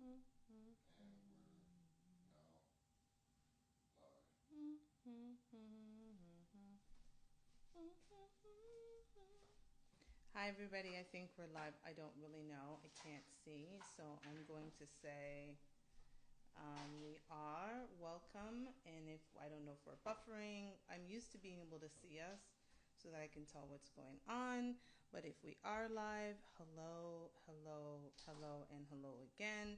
And we're now live. Hi, everybody. I think we're live. I don't really know. I can't see. So I'm going to say we are welcome. And if I don't know if we're buffering, I'm used to being able to see us so that I can tell what's going on. But if we are live, hello, hello, hello, and hello again.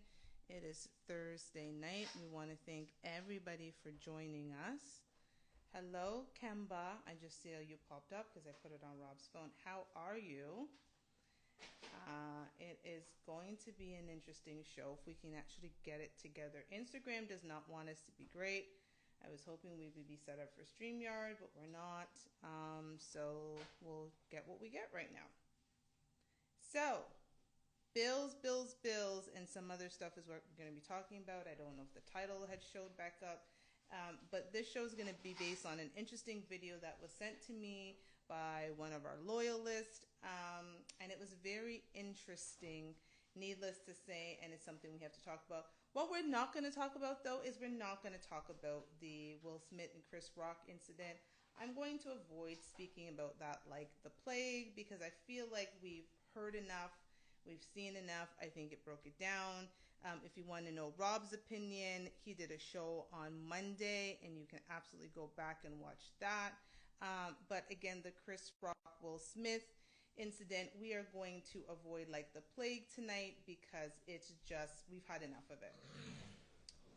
It is Thursday night. We want to thank everybody for joining us. Hello, Kemba. I just see you popped up because I put it on Rob's phone. How are you? It is going to be an interesting show if we can actually get it together. Instagram does not want us to be great. I was hoping we would be set up for StreamYard, but we're not. So we'll get what we get right now. So, bills, bills, bills, and some other stuff is what we're going to be talking about. I don't know if the title had showed back up. But this show is going to be based on an interesting video that was sent to me by one of our loyalists. And it was very interesting, needless to say, and it's something we have to talk about. What we're not going to talk about, though, is we're not going to talk about the Will Smith and Chris Rock incident. I'm going to avoid speaking about that like the plague because I feel like we've heard enough. We've seen enough. I think it broke it down. If you want to know Rob's opinion, he did a show on Monday, and you can absolutely go back and watch that. But again, the Chris Rock Will Smith incident, we are going to avoid like the plague tonight because it's just, we've had enough of it.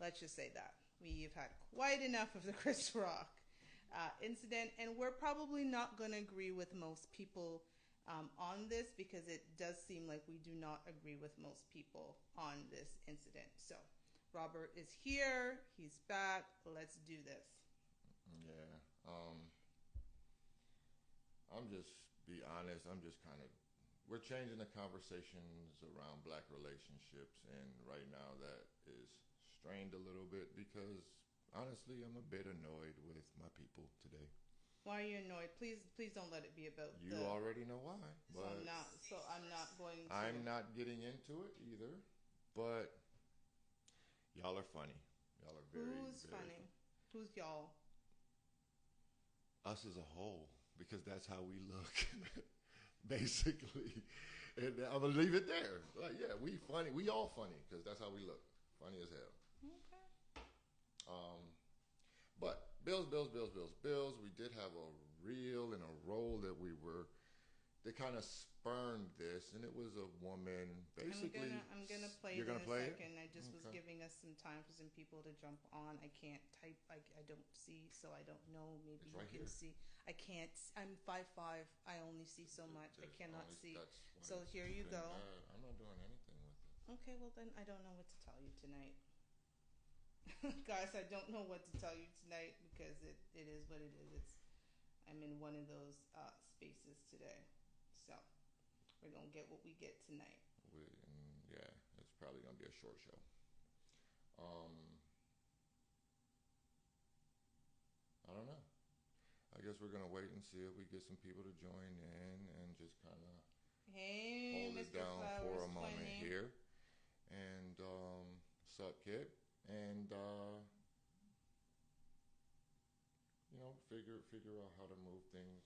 Let's just say that. We've had quite enough of the Chris Rock incident, and we're probably not going to agree with most people on this because it does seem like we do not agree with most people on this incident. So, Robert is here. He's back. Let's do this. Yeah. I'm just be honest. I'm just kind of we're changing the conversations around black relationships, and right now that is strained a little bit because honestly, I'm a bit annoyed with my people today. Why are you annoyed? Please, please don't let it be about You already know why, So but I'm not. So I'm not going to. I'm not getting into it either. But y'all are funny. Y'all are very, Who's very funny? Who's y'all? Us as a whole, because that's how we look, basically. And I'm gonna leave it there. Like, yeah, we funny. We all funny because that's how we look. Funny as hell. Okay. Um, but bills, bills, bills, bills, bills. We did have a reel and a role that we were. They kind of spurned this, and it was a woman. Basically, I'm gonna play you're it in gonna a play second. it? I just was Okay. giving us some time for some people to jump on. I can't type. I don't see, so I don't know. Maybe It's you right can here. see. I can't. I'm 5'5". I only see so much. I There's cannot only, see. that's why So it's here you been go. bad. I'm not doing anything with it. Okay, well then I don't know what to tell you tonight. Guys, I don't know what to tell you tonight because it is what it is. I'm in one of those spaces today. So we're gonna get what we get tonight. Yeah, it's probably gonna be a short show. Um, I don't know. I guess we're gonna wait and see if we get some people to join in and just kind of Hey, hold it Mr. down Flowers for a moment 20. here. And sup, kid? And figure out how to move things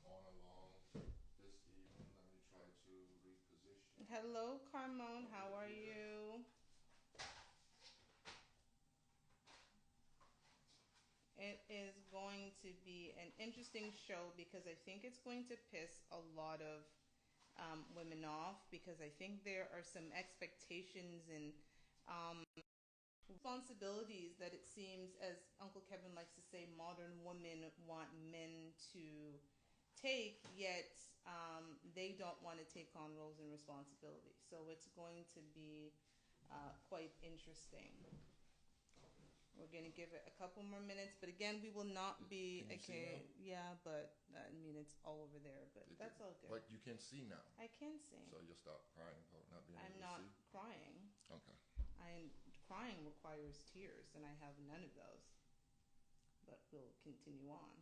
on along this evening. Let me try to reposition. Hello, Carmone. How are you? It is going to be an interesting show because I think it's going to piss a lot of women off because I think there are some expectations and responsibilities that it seems, as Uncle Kevin likes to say, modern women want men to take, yet they don't want to take on roles and responsibilities. So it's going to be quite interesting. We're going to give it a couple more minutes, but again, we will not be Can you see okay. now? Yeah, but I mean, it's all over there, but that's all good. But you can see now. I can see. So you'll stop crying about not being I'm able not to see? crying. Okay. Crying requires tears, and I have none of those. But we'll continue on.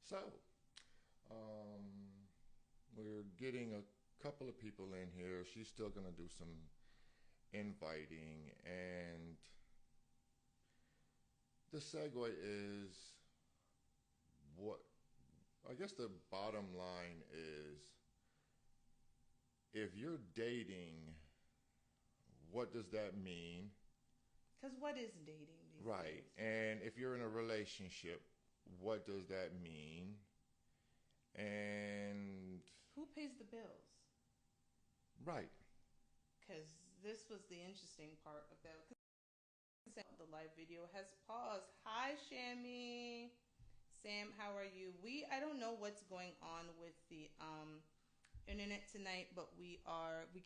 So, um, getting a couple of people in here. She's still going to do some inviting. And the segue is what I guess the bottom line is, if you're dating, what does that mean? Because what is dating these Right. days? And if you're in a relationship, what does that mean? And Who pays the bills? right. Because this was the interesting part about the live video has paused. Hi, Shammy. Sam, how are you? I don't know what's going on with the internet tonight, but we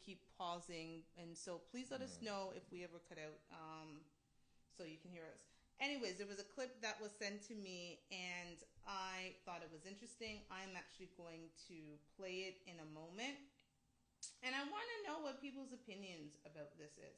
keep pausing, and so please let us know if we ever cut out so you can hear us. Anyways, there was a clip that was sent to me, and I thought it was interesting. I'm actually going to play it in a moment, and I want to know what people's opinions about this is,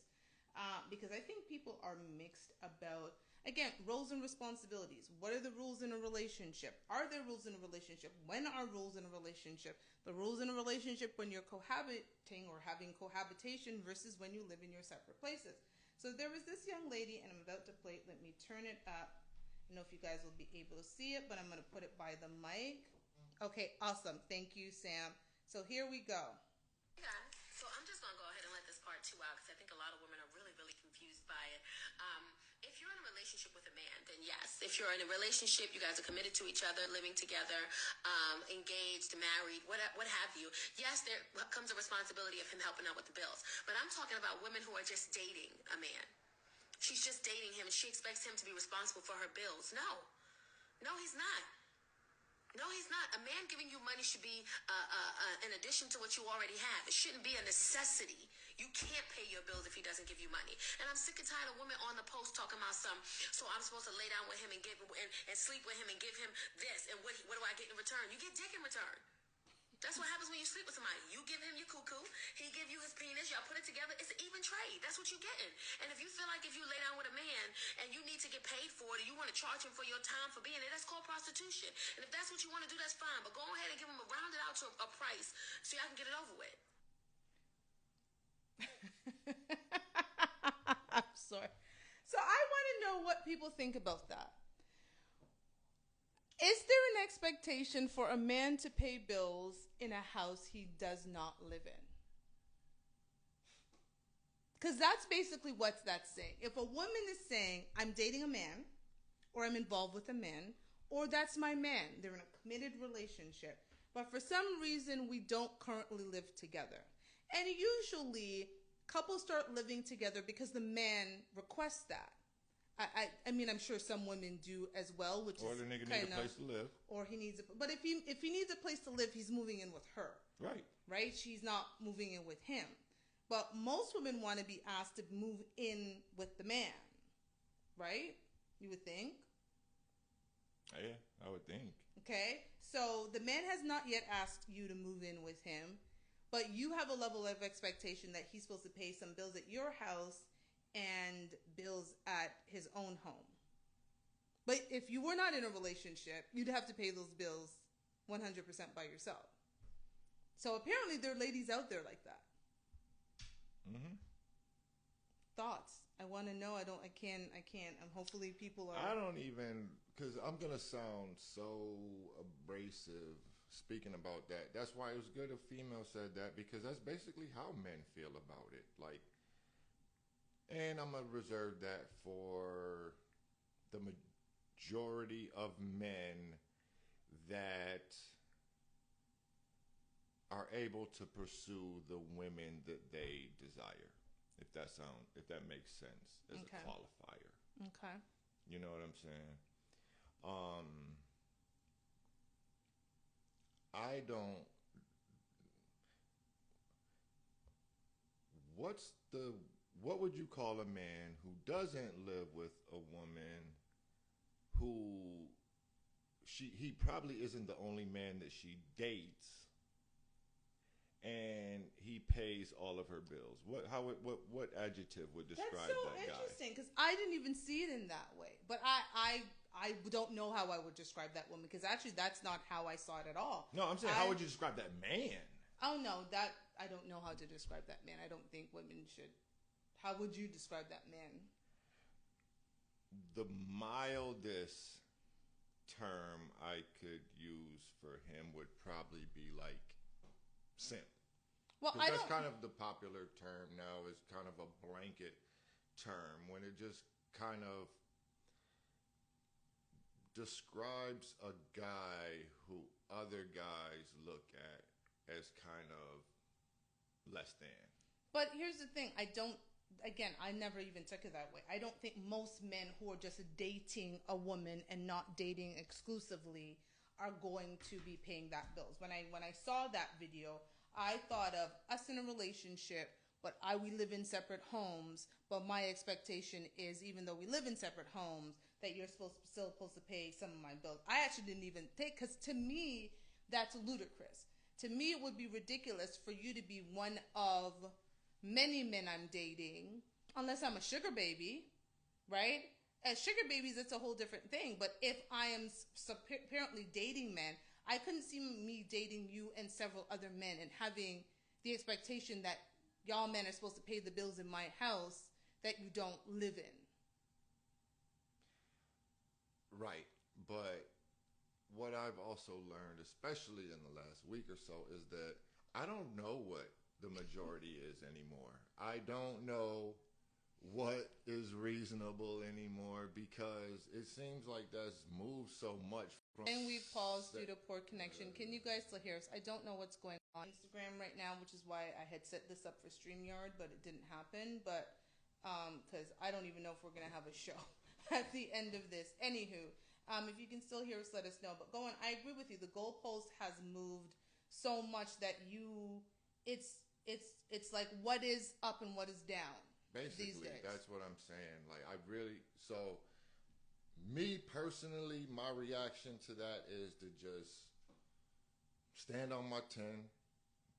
because I think people are mixed about, again, roles and responsibilities. What are the rules in a relationship? Are there rules in a relationship? When are rules in a relationship? The rules in a relationship when you're cohabiting or having cohabitation versus when you live in your separate places. So there was this young lady, and I'm about to play it. Let me turn it up. I don't know if you guys will be able to see it, but I'm going to put it by the mic. Okay, awesome. Thank you, Sam. So here we go. So I'm just going to go ahead and let this part 2 out because I think a lot of women are really, really confused by it. If you're in a relationship with a man, then yes. If you're in a relationship, you guys are committed to each other, living together, engaged, married, what have you. Yes, there comes a responsibility of him helping out with the bills. But I'm talking about women who are just dating a man. She's just dating him and she expects him to be responsible for her bills. No. No, he's not. No, he's not. A man giving you money should be in addition to what you already have. It shouldn't be a necessity. You can't pay your bills if he doesn't give you money. And I'm sick and tired of women on the post talking about so I'm supposed to lay down with him and and sleep with him and give him this. And what do I get in return? You get dick in return. That's what happens when you sleep with somebody. You give him your cuckoo, he give you his penis, y'all put it together. It's an even trade. That's what you're getting. And if you feel like if you lay down with a man and you need to get paid for it, or you want to charge him for your time for being there, that's called prostitution. And if that's what you want to do, that's fine. But go ahead and give him a rounded out to a price so y'all can get it over with. I'm sorry. So I want to know what people think about that. Is there an expectation for a man to pay bills in a house he does not live in? Because that's basically what that's saying. If a woman is saying, I'm dating a man, or I'm involved with a man, or that's my man, they're in a committed relationship, but for some reason we don't currently live together. And usually couples start living together because the man requests that. I mean, I'm sure some women do as well, which Or is the nigga need a place to live. Or he needs but if he needs a place to live, he's moving in with her. Right. Right? She's not moving in with him. But most women want to be asked to move in with the man. Right? You would think. Yeah, I would think. Okay? So the man has not yet asked you to move in with him, but you have a level of expectation that he's supposed to pay some bills at your house and bills at his own home. But if you were not in a relationship, you'd have to pay those bills 100% by yourself. So apparently there are ladies out there like that. Mm-hmm. Thoughts? I want to know. I can't. Hopefully people are. I don't even, because I'm going to sound so abrasive speaking about that. That's why it was good a female said that, because that's basically how men feel about it. Like, and I'm going to reserve that for the majority of men that are able to pursue the women that they desire. If that makes sense as a qualifier. Okay. You know what I'm saying? What would you call a man who doesn't live with a woman who he probably isn't the only man that she dates, and he pays all of her bills? What adjective would describe that guy? That's so interesting, because I didn't even see it in that way. But I don't know how I would describe that woman, because actually that's not how I saw it at all. No, I'm saying, how would you describe that man? Oh no, that I don't know how to describe that man. I don't think women should. How would you describe that man? The mildest term I could use for him would probably be like simp. Well, Because I that's don't. kind of the popular term now. Is kind of a blanket term when it just kind of describes a guy who other guys look at as kind of less than. But here's the thing. I don't. Again, I never even took it that way. I don't think most men who are just dating a woman and not dating exclusively are going to be paying that bills. When I saw that video, I thought of us in a relationship, but we live in separate homes. But my expectation is, even though we live in separate homes, that you're still supposed to pay some of my bills. I actually didn't even think, because to me, that's ludicrous. To me, it would be ridiculous for you to be one of many men I'm dating, unless I'm a sugar baby, right? As sugar babies, it's a whole different thing. But if I am apparently dating men, I couldn't see me dating you and several other men and having the expectation that y'all men are supposed to pay the bills in my house that you don't live in. Right. But what I've also learned, especially in the last week or so, is that I don't know what the majority is anymore. I don't know what is reasonable anymore, because it seems like that's moved so much from. And we paused due to poor connection. Can you guys still hear us? I don't know what's going on Instagram right now, which is why I had set this up for StreamYard, but it didn't happen. But because I don't even know if we're gonna have a show at the end of this. Anywho, if you can still hear us, let us know. But go on. I agree with you. The goalpost has moved so much that it's like what is up and what is down. Basically, these days. that's what I'm saying. Like, so me personally, my reaction to that is to just stand on my 10,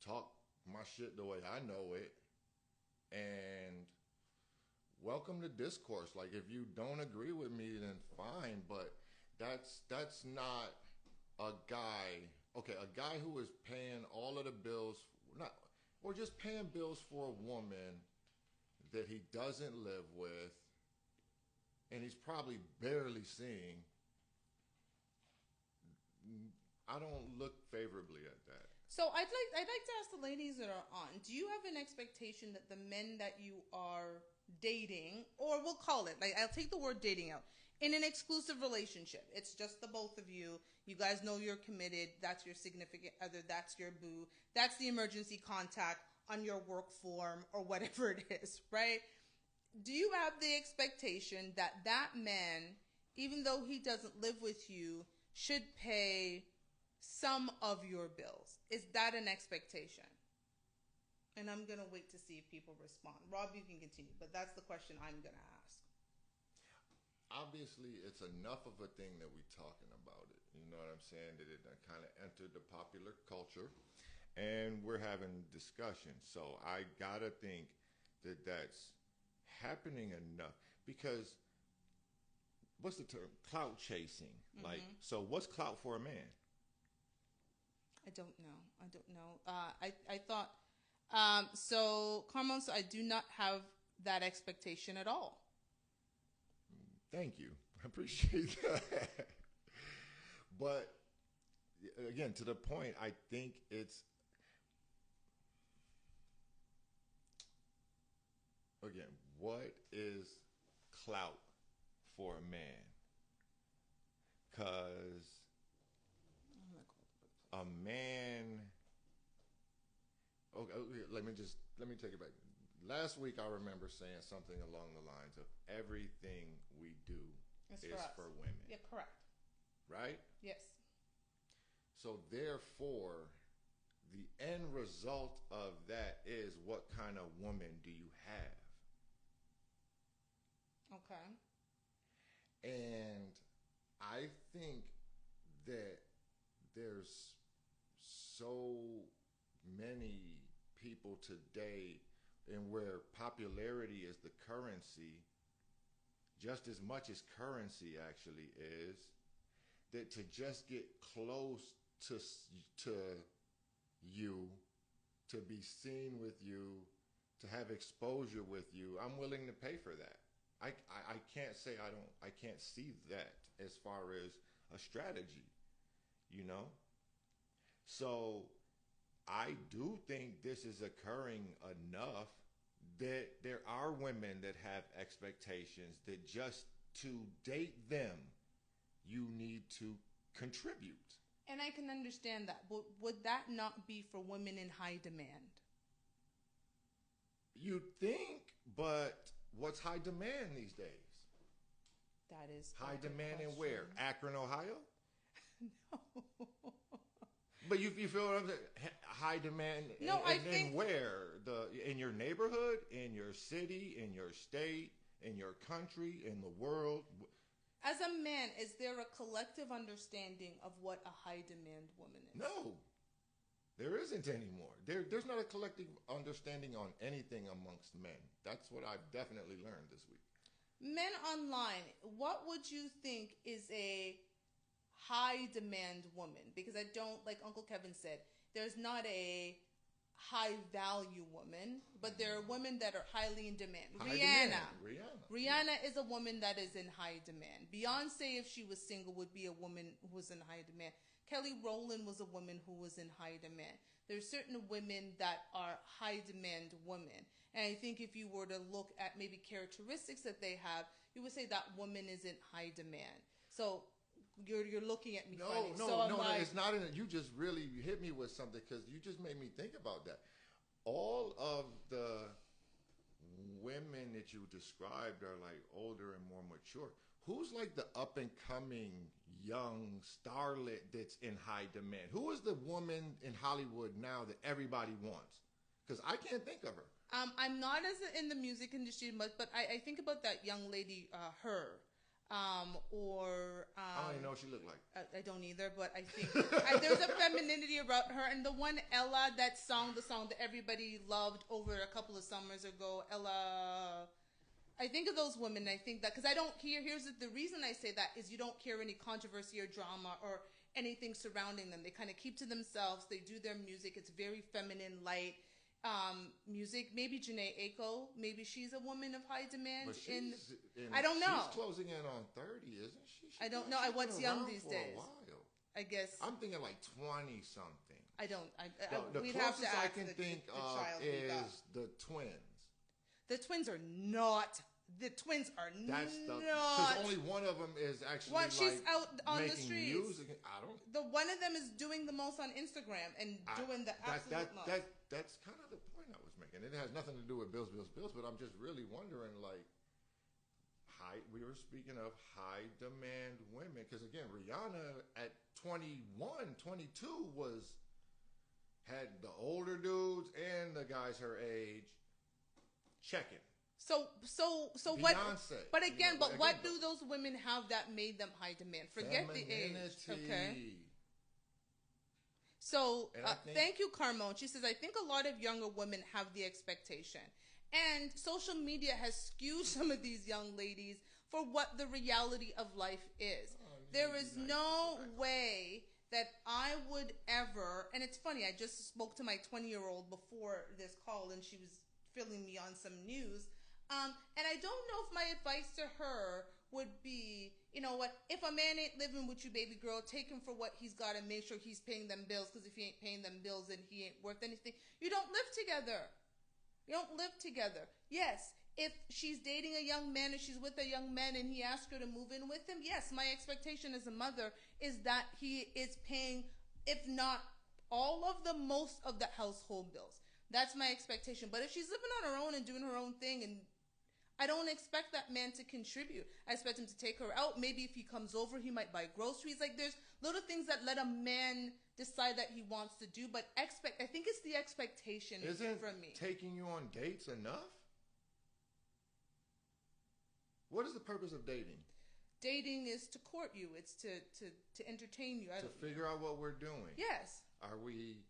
talk my shit the way I know it, and welcome to discourse. Like, if you don't agree with me, then fine, but that's not a guy. Okay, a guy who is paying all of the bills, or just paying bills for a woman that he doesn't live with, and he's probably barely seeing. I don't look favorably at that. So I'd like to ask the ladies that are on, do you have an expectation that the men that you are dating, or we'll call it, like, I'll take the word dating out, in an exclusive relationship, it's just the both of you, you guys know you're committed, that's your significant other, that's your boo, that's the emergency contact on your work form or whatever it is, right? Do you have the expectation that that man, even though he doesn't live with you, should pay some of your bills? Is that an expectation? And I'm going to wait to see if people respond. Rob, you can continue, but that's the question I'm going to ask. Obviously, it's enough of a thing that we're talking about it. You know what I'm saying? That it kind of entered the popular culture, and we're having discussions. So I got to think that that's happening enough, because what's the term? Clout chasing. Mm-hmm. Like, so what's clout for a man? I don't know. I thought, so Carmon, so I do not have that expectation at all. Thank you. I appreciate that. But again, to the point, I think it's, again, what is clout for a man? Because a man, okay, let me take it back. Last week, I remember saying something along the lines of everything we do is for women. Yeah, correct. Right? Yes. So therefore, the end result of that is, what kind of woman do you have? Okay. And I think that there's so many people today, and where popularity is the currency, just as much as currency actually is, that to just get close to you to be seen with you, to have exposure with you, I'm willing to pay for that. I can't say I can't see that as far as a strategy, you know? So I do think this is occurring enough that there are women that have expectations that just to date them, you need to contribute. And I can understand that, but would that not be for women in high demand? You'd think, but what's high demand these days? That is high demand question. in where? Akron, Ohio? No. But you feel what I'm saying? High demand. No, I think where? In your neighborhood, in your city, in your state, in your country, in the world. As a man, is there a collective understanding of what a high demand woman is? No, there isn't anymore. There's not a collective understanding on anything amongst men. That's what I've definitely learned this week. Men online, what would you think is a high demand woman? Because I don't, like Uncle Kevin said, there's not a high value woman, but there are women that are highly in demand. Rihanna is a woman that is in high demand. Beyonce, if she was single, would be a woman who was in high demand. Kelly Rowland was a woman who was in high demand. There's certain women that are high demand women. And I think if you were to look at maybe characteristics that they have, you would say that woman is in high demand. So you're looking at me funny. No, it's not. You just really hit me with something because you just made me think about that. All of the women that you described are like older and more mature. Who's like the up and coming young starlet that's in high demand? Who is the woman in Hollywood now that everybody wants? Because I can't think of her. I'm not as in the music industry much, but I think about that young lady, her. I don't even know what she looked like. I don't either, but I think there's a femininity about her. And the one Ella, the song that everybody loved over a couple of summers ago, Ella. I think of those women. I think that because I don't hear. Here's the reason I say that is you don't hear any controversy or drama or anything surrounding them. They kind of keep to themselves. They do their music. It's very feminine, light. Music. Maybe Janae Aiko. Maybe she's a woman of high demand. I don't know. She's closing in on 30, isn't she? I don't know. What's young these days? I guess. I'm thinking like 20 something. I don't. The we'd have to closest ask I can think of is the twins. The twins are not. Because only one of them is actually she's out on the streets. Music. The one of them is doing the most on Instagram and doing the absolute most. That's kind of the point I was making. It has nothing to do with bills, but I'm just really wondering, like, we were speaking of high demand women. Because again, Rihanna at 21, 22 had the older dudes and the guys her age checking. So Beyonce, what? But again, what do those women have that made them high demand? Forget the age. Okay. So thank you, Carmone. She says, I think a lot of younger women have the expectation. And social media has skewed some of these young ladies for what the reality of life is. There is no way that I would ever, and it's funny, I just spoke to my 20-year-old before this call and she was filling me on some news. And I don't know if my advice to her would be, you know what, if a man ain't living with you, baby girl, take him for what he's got and make sure he's paying them bills, because if he ain't paying them bills, then he ain't worth anything. You don't live together. Yes, if she's dating a young man and she's with a young man and he asks her to move in with him, yes, my expectation as a mother is that he is paying, if not all of the, most of the household bills. That's my expectation. But if she's living on her own and doing her own thing, and I don't expect that man to contribute. I expect him to take her out. Maybe if he comes over, he might buy groceries. Like, there's little things that let a man decide that he wants to do. But I think it's the expectation from me. Isn't taking you on dates enough? What is the purpose of dating? Dating is to court you. It's to entertain you. To figure out what we're doing. Yes. Are we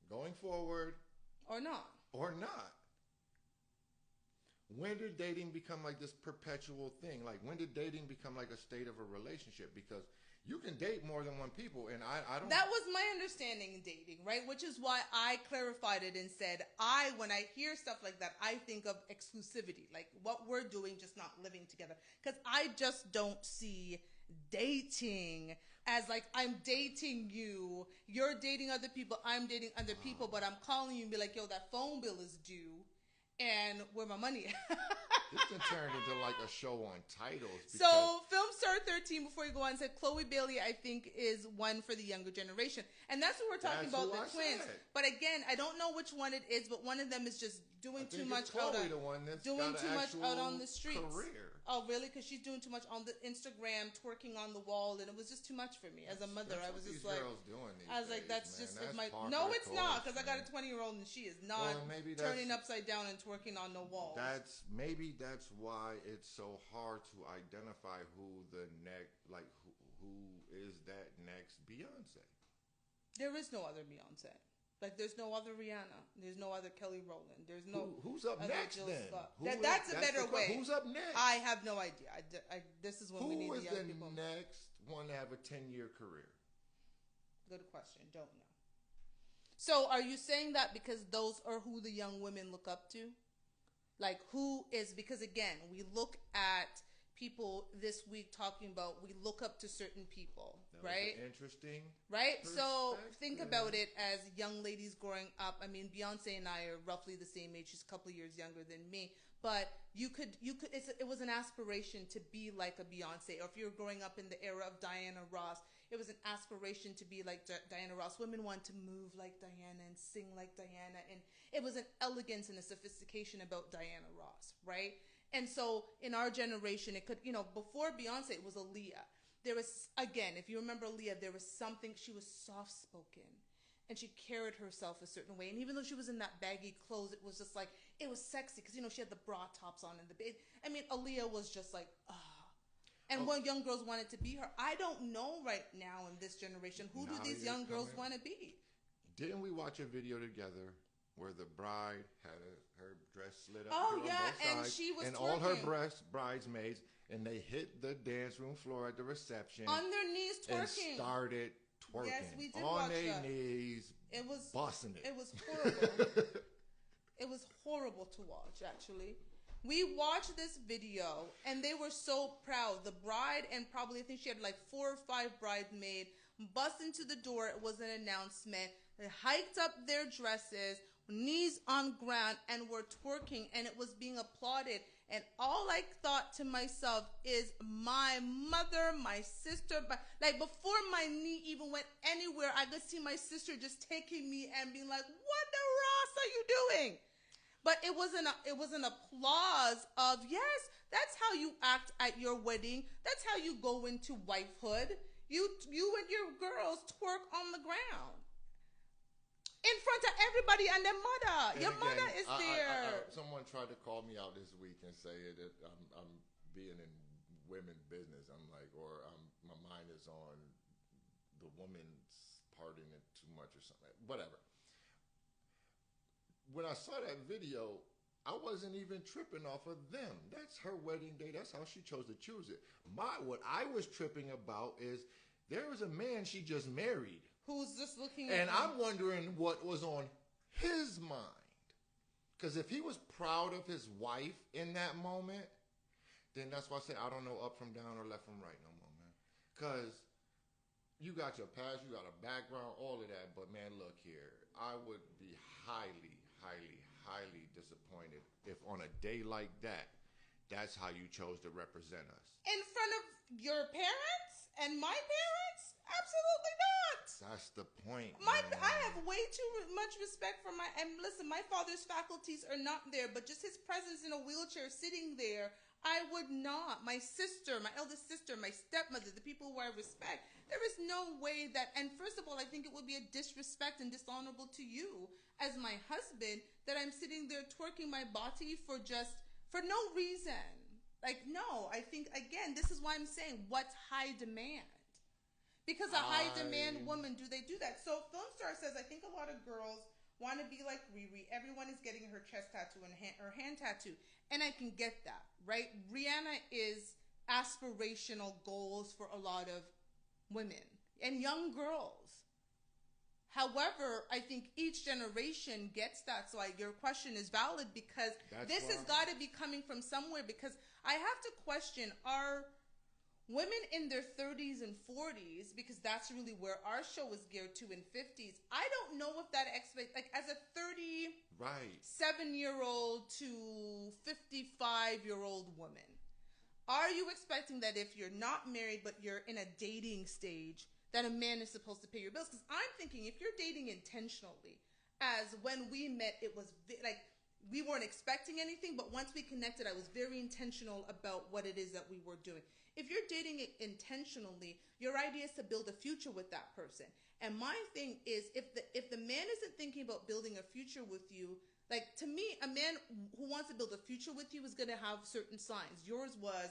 going forward? Or not. When did dating become like this perpetual thing? Like, when did dating become like a state of a relationship? Because You can date more than one people, and I don't. That was my understanding in dating, right? Which is why I clarified it and said, when I hear stuff like that, I think of exclusivity, like what we're doing, just not living together. Because I just don't see dating as like, I'm dating you, you're dating other people, I'm dating other people, but I'm calling you and be like, yo, that phone bill is due, and where my money at? This can turn into like a show on titles. So, Film Star 13, before you go on, said Chloe Bailey, I think, is one for the younger generation. And that's what we're talking about, the twins. Said. But again, I don't know which one it is, but one of them is just doing too much out on the streets. Career. Oh, really? Because she's doing too much on the Instagram, twerking on the wall, and it was just too much for me as a mother. I was just like, that's no, it's not, because I got a 20-year-old and she is not turning upside down and twerking on the wall. That's why it's so hard to identify who is that next Beyonce. There is no other Beyonce. Like, there's no other Rihanna. There's no other Kelly Rowland. There's no. Who's up next Jill then? That's a better way. Who's up next? I have no idea. This is when we need the young people. Who is the next one to have a 10-year career? Good question. Don't know. So, are you saying that because those are who the young women look up to? Like, who is, because again, we look at people this week talking about, we look up to certain people, right? Interesting. Right? So think about it as young ladies growing up. I mean, Beyonce and I are roughly the same age. She's a couple of years younger than me. But it was an aspiration to be like a Beyonce. Or if you're growing up in the era of Diana Ross, it was an aspiration to be like Diana Ross. Women want to move like Diana and sing like Diana. And it was an elegance and a sophistication about Diana Ross, right? And so in our generation, it could, before Beyonce, it was Aaliyah. There was, again, if you remember Aaliyah, there was something, she was soft-spoken. And she carried herself a certain way. And even though she was in that baggy clothes, it was just like, it was sexy. Because, she had the bra tops on. Aaliyah was just like, And when young girls wanted to be her. I don't know right now in this generation, who do these young girls want to be? Didn't we watch a video together where the bride had her dress slid up on both sides, and she was and twerking. All her bridesmaids, and they hit the dance room floor at the reception on their knees twerking and started twerking. Yes, we did on watch their that. knees, it was busting it. It was horrible. It was horrible to watch. Actually, we watched this video and they were so proud. The bride and probably I think she had like 4 or 5 bridesmaids bust into the door. It was an announcement. They hiked up their dresses, knees on ground, and were twerking, and it was being applauded. And all I thought to myself is, my mother, my sister, but like before my knee even went anywhere, I could see my sister just taking me and being like, "What the Ross are you doing?" But it was an applause of, yes, that's how you act at your wedding. That's how you go into wifehood. You and your girls twerk on the ground. In front of everybody and their mother. Your mother is there. Someone tried to call me out this week and say that I'm being in women's business. I'm like, my mind is on the woman's part in it too much or something. Whatever. When I saw that video, I wasn't even tripping off of them. That's her wedding day. That's how she chose to choose it. What I was tripping about is there was a man she just married. Who's just looking at her. I'm wondering what was on his mind. Because if he was proud of his wife in that moment, then that's why I say I don't know up from down or left from right no more, man. Because you got your past, you got a background, all of that. But, man, look here. I would be highly, highly, highly disappointed if on a day like that, that's how you chose to represent us. In front of your parents and my parents? Absolutely not. That's the point. I have way too much respect for and listen, my father's faculties are not there, but just his presence in a wheelchair sitting there, I would not. My sister, my eldest sister, my stepmother, the people who I respect, there is no way that, and first of all, I think it would be a disrespect and dishonorable to you as my husband that I'm sitting there twerking my body for no reason. Like, no, I think, again, this is why I'm saying what's high demand. Because a high demand woman, do they do that? So Film Star says, I think a lot of girls want to be like Riri. Everyone is getting her chest tattoo and her hand tattoo. And I can get that, right? Rihanna is aspirational goals for a lot of women and young girls. However, I think each generation gets that. So your question is valid because this has got to be coming from somewhere, because I have to question, are women in their 30s and 40s, because that's really where our show is geared to, in 50s. I don't know if that as a 37-year-old to 55-year-old woman, are you expecting that if you're not married but you're in a dating stage, that a man is supposed to pay your bills? Because I'm thinking, if you're dating intentionally, as when we met, it was we weren't expecting anything, but once we connected, I was very intentional about what it is that we were doing. If you're dating it intentionally, your idea is to build a future with that person. And my thing is, if the man isn't thinking about building a future with you, to me, a man who wants to build a future with you is going to have certain signs. Yours was,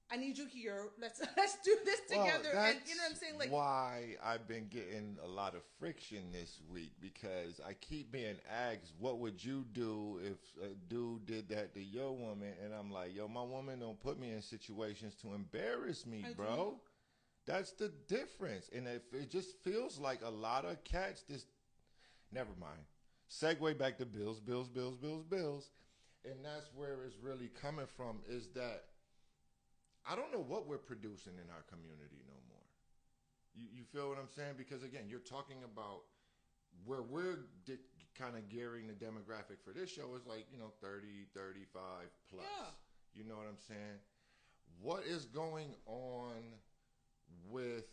I need you here. Let's do this together. And you know what I'm saying? Why I've been getting a lot of friction this week, because I keep being asked, what would you do if a dude did that to your woman? And I'm like, yo, my woman don't put me in situations to embarrass me, bro. That's the difference. And if it just feels like a lot of cats never mind. Segue back to bills. And that's where it's really coming from, is that I don't know what we're producing in our community no more. You feel what I'm saying? Because again, you're talking about where we're kind of gearing the demographic for this show is 30, 35 plus. Yeah. You know what I'm saying? What is going on with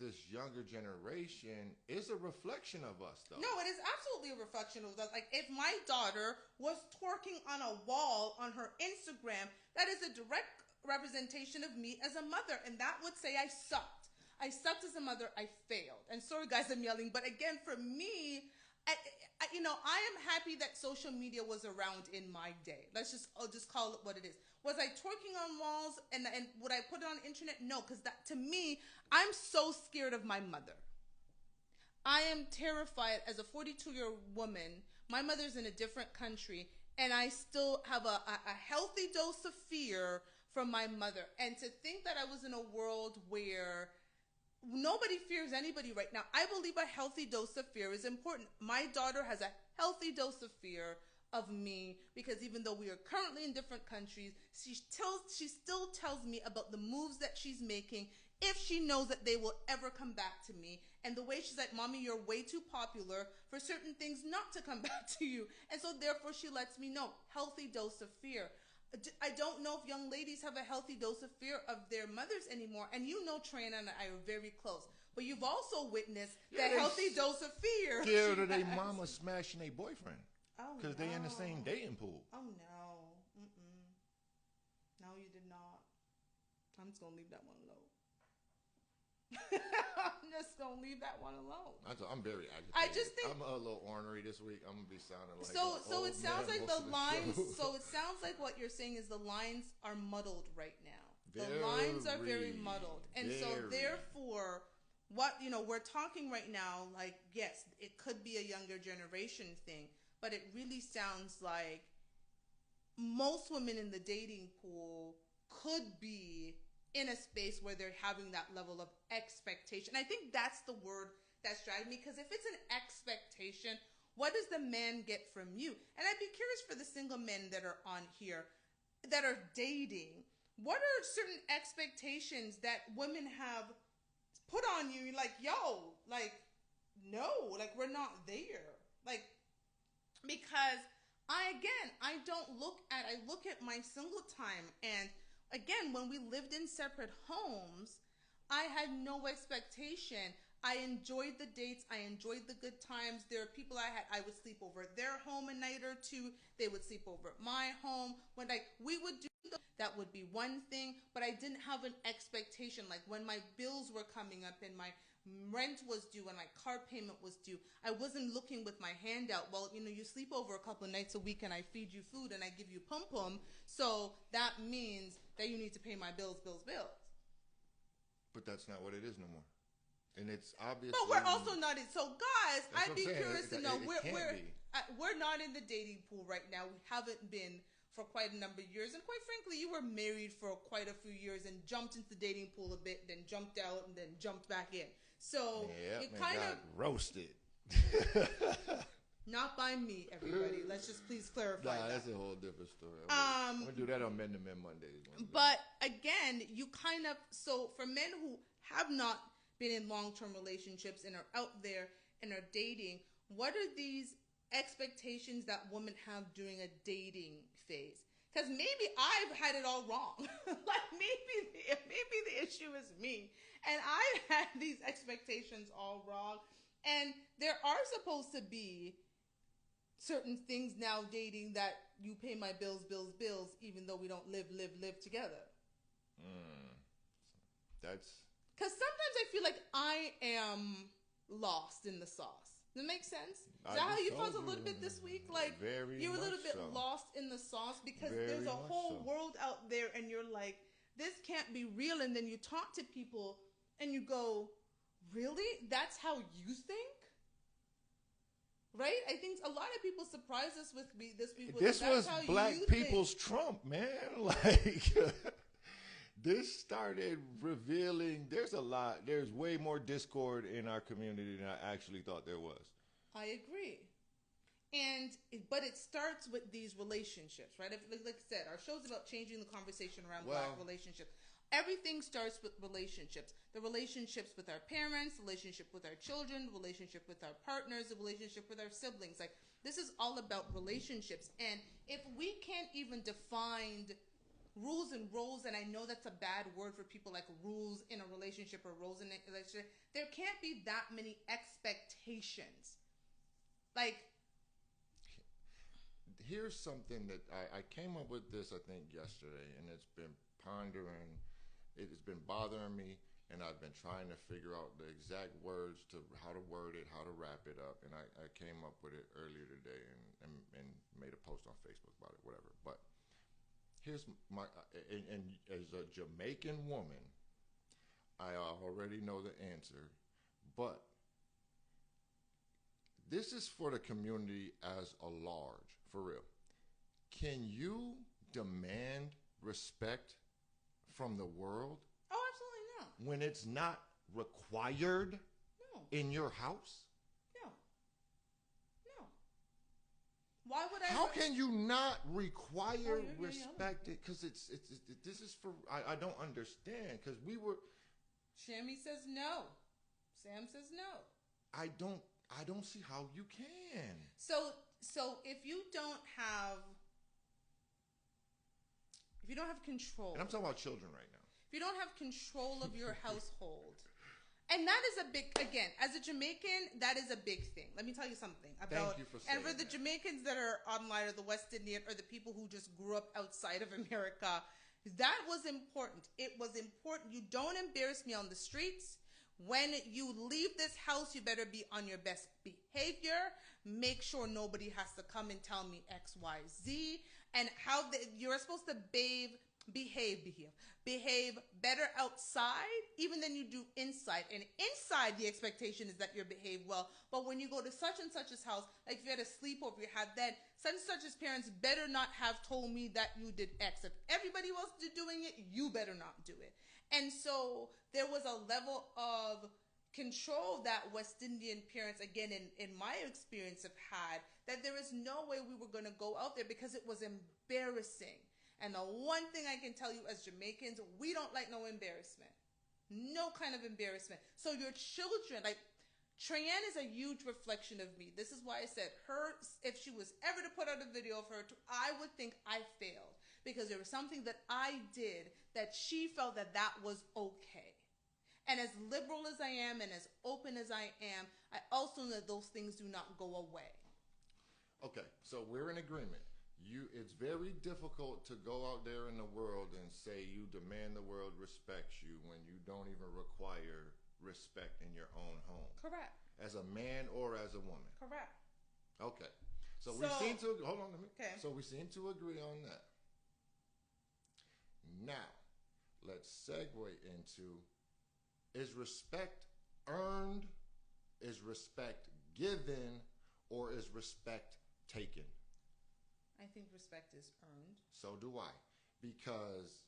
this younger generation is a reflection of us, though. No, it is absolutely a reflection of us. If my daughter was twerking on a wall on her Instagram, that is a direct representation of me as a mother, and that would say I sucked as a mother. I failed. And sorry guys, I'm yelling, but again, for me, I am happy that social media was around in my day. I'll just call it what it is. Was I twerking on walls and would I put it on the internet? No, because that, to me, I'm so scared of my mother. I am terrified as a 42-year-old woman. My mother's in a different country, and I still have a healthy dose of fear from my mother. And to think that I was in a world where nobody fears anybody right now, I believe a healthy dose of fear is important. My daughter has a healthy dose of fear of me, because even though we are currently in different countries, she still tells me about the moves that she's making if she knows that they will ever come back to me. And the way she's like, Mommy, you're way too popular for certain things not to come back to you. And so therefore she lets me know, healthy dose of fear. I don't know if young ladies have a healthy dose of fear of their mothers anymore. And Trina and I are very close. But you've also witnessed the healthy dose of fear. Scared of their mama smashing their boyfriend. Oh, because they in the same dating pool. Oh, no. No, you did not. I'm just going to leave that one alone. I'm just going to leave that one alone. I'm very agitated. I'm a little ornery this week. I'm going to be sounding like So it sounds like the lines, so it sounds like what you're saying is the lines are muddled right now. The lines are very muddled. And so therefore, what, we're talking right now, yes, it could be a younger generation thing, but it really sounds like most women in the dating pool could be in a space where they're having that level of expectation. I think that's the word that's driving me, because if it's an expectation, what does the man get from you? And I'd be curious for the single men that are on here that are dating, what are certain expectations that women have put on you? You're like, yo, no, we're not there. Because I look at my single time, and again, when we lived in separate homes, I had no expectation. I enjoyed the dates. I enjoyed the good times. There are people I would sleep over at their home a night or two. They would sleep over at my home. When we would do that would be one thing, but I didn't have an expectation. When my bills were coming up and my rent was due and my car payment was due, I wasn't looking with my hand out. Well, you sleep over a couple of nights a week and I feed you food and I give you pum-pum, so that means that you need to pay my bills. But that's not what it is no more. And it's obvious. But we're also not in. So guys, I'd be curious to know, we're not in the dating pool right now. We haven't been for quite a number of years, and quite frankly, you were married for quite a few years and jumped into the dating pool a bit, then jumped out, and then jumped back in. So Yep, you and kind got of roasted. not by me, everybody. Let's just please clarify that. That's a whole different story. I'm gonna do that on Men to Men Mondays. But again, you kind of, so for men who have not been in long-term relationships and are out there and are dating, what are these expectations that women have during a dating phase? Because maybe I've had it all wrong. Like maybe the issue is me, and I've had these expectations all wrong. And there are supposed to be certain things now dating that you pay my bills, even though we don't live together. That's because sometimes I feel like I am lost in the sauce. Does that make sense? Is that how you felt a little bit this week? Like you're a little bit lost in the sauce because there's a whole world out there, and you're like, this can't be real. And then you talk to people, and you go, really? That's how you think? Right? I think a lot of people surprise us with this week. This was black people's Trump, man. Like, this started revealing there's way more discord in our community than I actually thought there was. I agree. But it starts with these relationships, right? Like I said, our show's about changing the conversation around black relationships. Everything starts with relationships. The relationships with our parents, the relationship with our children, the relationship with our partners, the relationship with our siblings. Like, this is all about relationships. And if we can't even define rules and roles, and I know that's a bad word for people, like rules in a relationship or roles in a relationship, there can't be that many expectations. Like, here's something that I came up with this, I think, yesterday, and it's been pondering. It has been bothering me, and I've been trying to figure out the exact words to how to word it, how to wrap it up, and I came up with it earlier today and made a post on Facebook about it, whatever. But here's my, and as a Jamaican woman, I already know the answer, but this is for the community as a large, for real. Can you demand respect from the world? Oh, absolutely not. When it's not required in your house? No. Why would I? How can you not require respect? Because this is for, I don't understand, because we were. Shammy says no. Sam says no. I don't see how you can. So if you don't have control. And I'm talking about children right now. If you don't have control of your household. And that is a big, again, as a Jamaican, that is a big thing. Let me tell you something about. Thank you for saying and for the Jamaicans that are online, or the West Indian, or the people who just grew up outside of America, that was important. It was important. You don't embarrass me on the streets. When you leave this house, you better be on your best behavior. Make sure nobody has to come and tell me X, Y, Z. And you're supposed to behave better outside even than you do inside. And inside, the expectation is that you behave well. But when you go to such and such's house, like if you had a sleepover, you had that, such and such's parents better not have told me that you did X. If everybody else is doing it, you better not do it. And so there was a level of control that West Indian parents, again, in my experience, have had, that there is no way we were going to go out there because it was embarrassing. And the one thing I can tell you as Jamaicans, we don't like no embarrassment. No kind of embarrassment. So your children, like, Treyenne is a huge reflection of me. This is why I said if she was ever to put out a video of her, I would think I failed. Because there was something that I did that she felt that was okay. And as liberal as I am and as open as I am, I also know that those things do not go away. Okay, so we're in agreement. It's very difficult to go out there in the world and say you demand the world respects you when you don't even require respect in your own home. Correct. As a man or as a woman. Correct. Okay. So we seem to, hold on a minute. Okay. So we seem to agree on that. Now, let's segue into, is respect earned, is respect given, or is respect taken? I think respect is earned. So do I. Because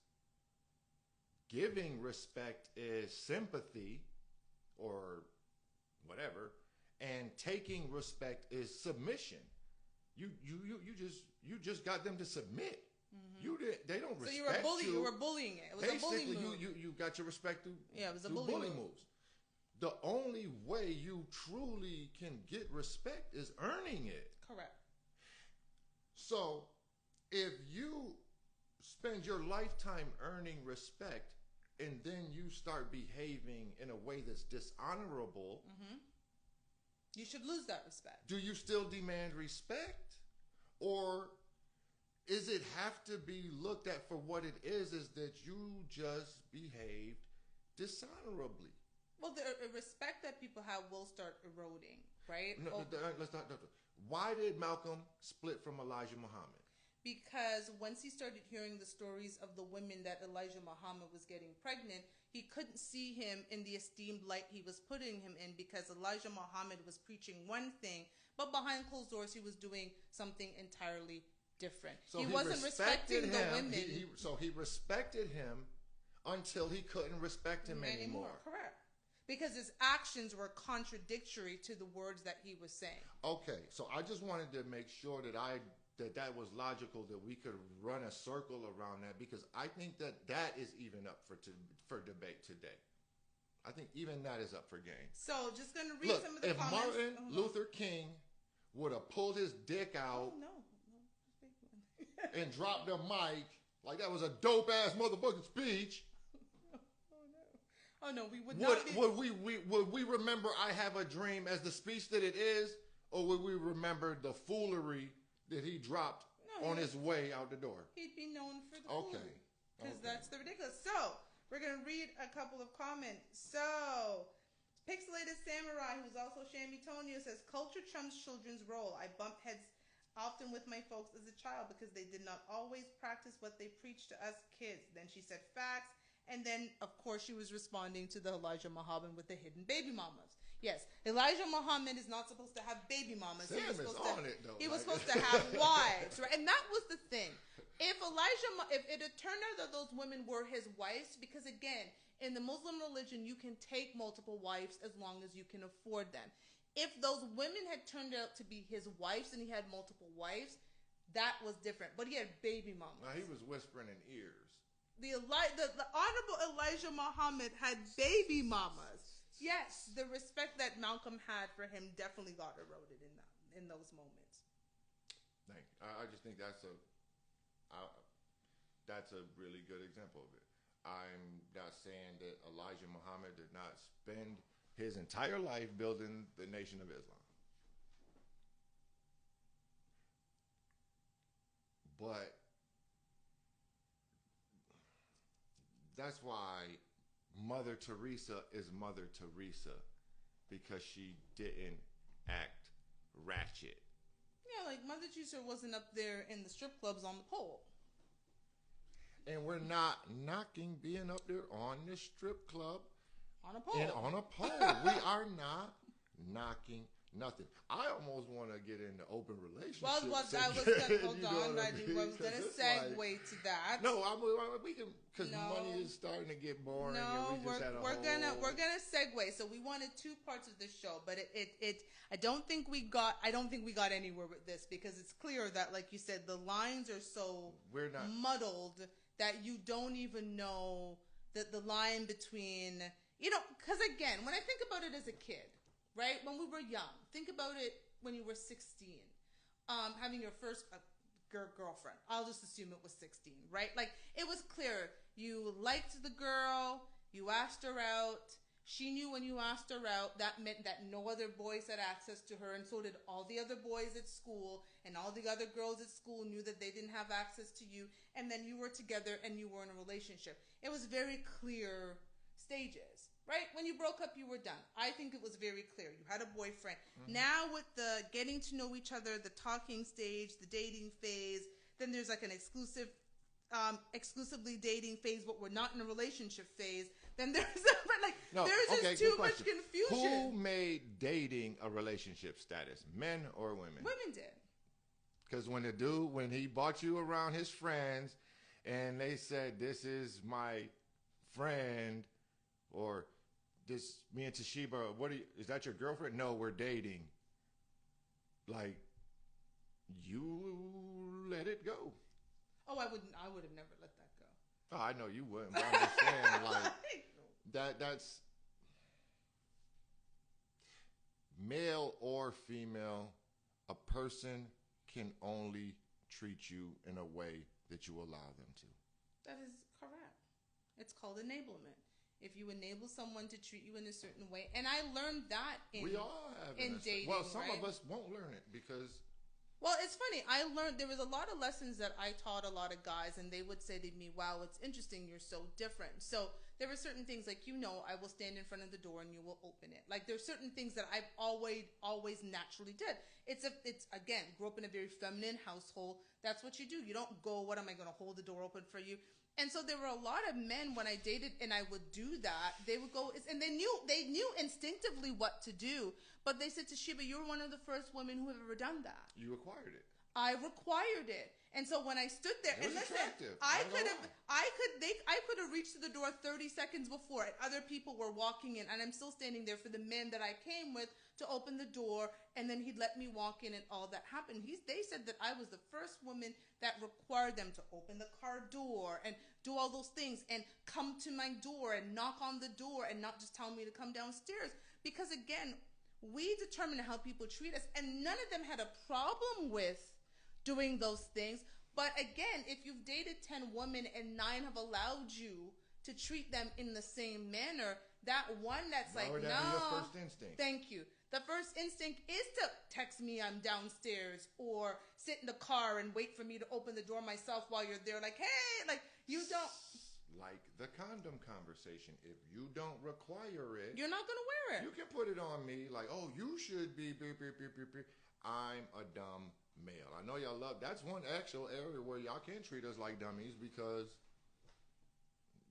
giving respect is sympathy or whatever, and taking respect is submission. You just got them to submit. They don't respect you. So you were bullying. You were bullying it. It was Basically, a bully move. you got your respect through, it was a through bully move. moves. The only way you truly can get respect is earning it. Correct. So if you spend your lifetime earning respect and then you start behaving in a way that's dishonorable, you should lose that respect. do you still demand respect? Or is it have to be looked at for what it is that you just behaved dishonorably? Well, the respect that people have will start eroding, right? Let's not. Why did Malcolm split from Elijah Muhammad? Because once he started hearing the stories of the women that Elijah Muhammad was getting pregnant, he couldn't see him in the esteemed light he was putting him in, because Elijah Muhammad was preaching one thing, but behind closed doors he was doing something entirely different. So he wasn't respecting the women. So he respected him until he couldn't respect him anymore. Correct. Because his actions were contradictory to the words that he was saying. Okay, so I just wanted to make sure that was logical, that we could run a circle around that, because I think that is even up for debate today. I think even that is up for game. So just going to read some of the comments. If Martin Luther King would have pulled his dick out and dropped the mic like that was a dope ass motherfucking speech. Oh no, we would not. Would we remember "I Have a Dream" as the speech that it is, or would we remember the foolery that he dropped on his way out the door? He'd be known for the foolery, because that's the ridiculous. So we're gonna read a couple of comments. So Pixelated Samurai, who's also Shammy Tonio, says culture trumps children's role. I bump heads often with my folks as a child because they did not always practice what they preached to us kids. Then she said facts. And then, of course, she was responding to the Elijah Muhammad with the hidden baby mamas. Yes, Elijah Muhammad is not supposed to have baby mamas. Sam is on it, though. He was supposed to have wives, right? And that was the thing. If it had turned out that those women were his wives, because again, in the Muslim religion, you can take multiple wives as long as you can afford them. If those women had turned out to be his wives and he had multiple wives, that was different. But he had baby mamas. Now, he was whispering in ears. The Honorable Elijah Muhammad had baby mamas. Yes, the respect that Malcolm had for him definitely got eroded in those moments. Thank you. I just think that's a really good example of it. I'm not saying that Elijah Muhammad did not spend his entire life building the Nation of Islam. But that's why Mother Teresa is Mother Teresa, because she didn't act ratchet. Yeah, like Mother Teresa wasn't up there in the strip clubs on the pole. And we're not knocking being up there on the strip club. On a pole. And on a pole. We are not knocking nothing. I almost want to get into open relationships. Well, I was going to segue to that. No, we can, because money is starting to get boring. No, and we're gonna segue. So we wanted two parts of the show, but I don't think we got anywhere with this, because it's clear that, like you said, the lines are so muddled that you don't even know that the line between, because again, when I think about it as a kid, right? When we were young, think about it when you were 16, having your first girlfriend. I'll just assume it was 16, right? Like, it was clear. You liked the girl. You asked her out. She knew when you asked her out, that meant that no other boys had access to her, and so did all the other boys at school, and all the other girls at school knew that they didn't have access to you, and then you were together and you were in a relationship. It was very clear stages. Right? When you broke up, you were done. I think it was very clear. You had a boyfriend. Mm-hmm. Now with the getting to know each other, the talking stage, the dating phase, then there's like an exclusively dating phase, but we're not in a relationship phase. Then there's just too much confusion. Who made dating a relationship status? Men or women? Women did. Because when when he brought you around his friends and they said, this is my friend, or this, me and Toshiba, is that your girlfriend? No, we're dating. Like, you let it go. Oh, I would have never let that go. Oh, I know you wouldn't, but I'm just saying, like, that's male or female, a person can only treat you in a way that you allow them to. That is correct. It's called enablement. If you enable someone to treat you in a certain way, and I learned that we all have in dating. Well, some right? of us won't learn it because. Well, it's funny. I learned there was a lot of lessons that I taught a lot of guys, and they would say to me, "Wow, it's interesting. You're so different." So there were certain things like, I will stand in front of the door and you will open it. Like there's certain things that I've always naturally did. It's again, grew up in a very feminine household. That's what you do. You don't go, "What am I going to hold the door open for you?" And so there were a lot of men when I dated and I would do that. They would go, and they knew instinctively what to do. But they said to Sheba, "You're one of the first women who have ever done that." You required it. I required it. And so when I stood there, it was and listen, attractive. I could have reached to the door 30 seconds before, and other people were walking in, and I'm still standing there for the men that I came with to open the door, and then he'd let me walk in, and all that happened. They said that I was the first woman that required them to open the car door and do all those things and come to my door and knock on the door and not just tell me to come downstairs. Because again, we determine how people treat us, and none of them had a problem with doing those things. But again, if you've dated 10 women and 9 have allowed you to treat them in the same manner, that one that's Why like, would that be your first instinct? Thank you. The first instinct is to text me I'm downstairs, or sit in the car and wait for me to open the door myself while you're there. Like, hey, like you don't. Like the condom conversation. If you don't require it, you're not going to wear it. You can put it on me like, "Oh, you should be beep, beep, beep, beep, beep." I'm a dumb male. I know y'all love. That's one actual area where y'all can treat us like dummies because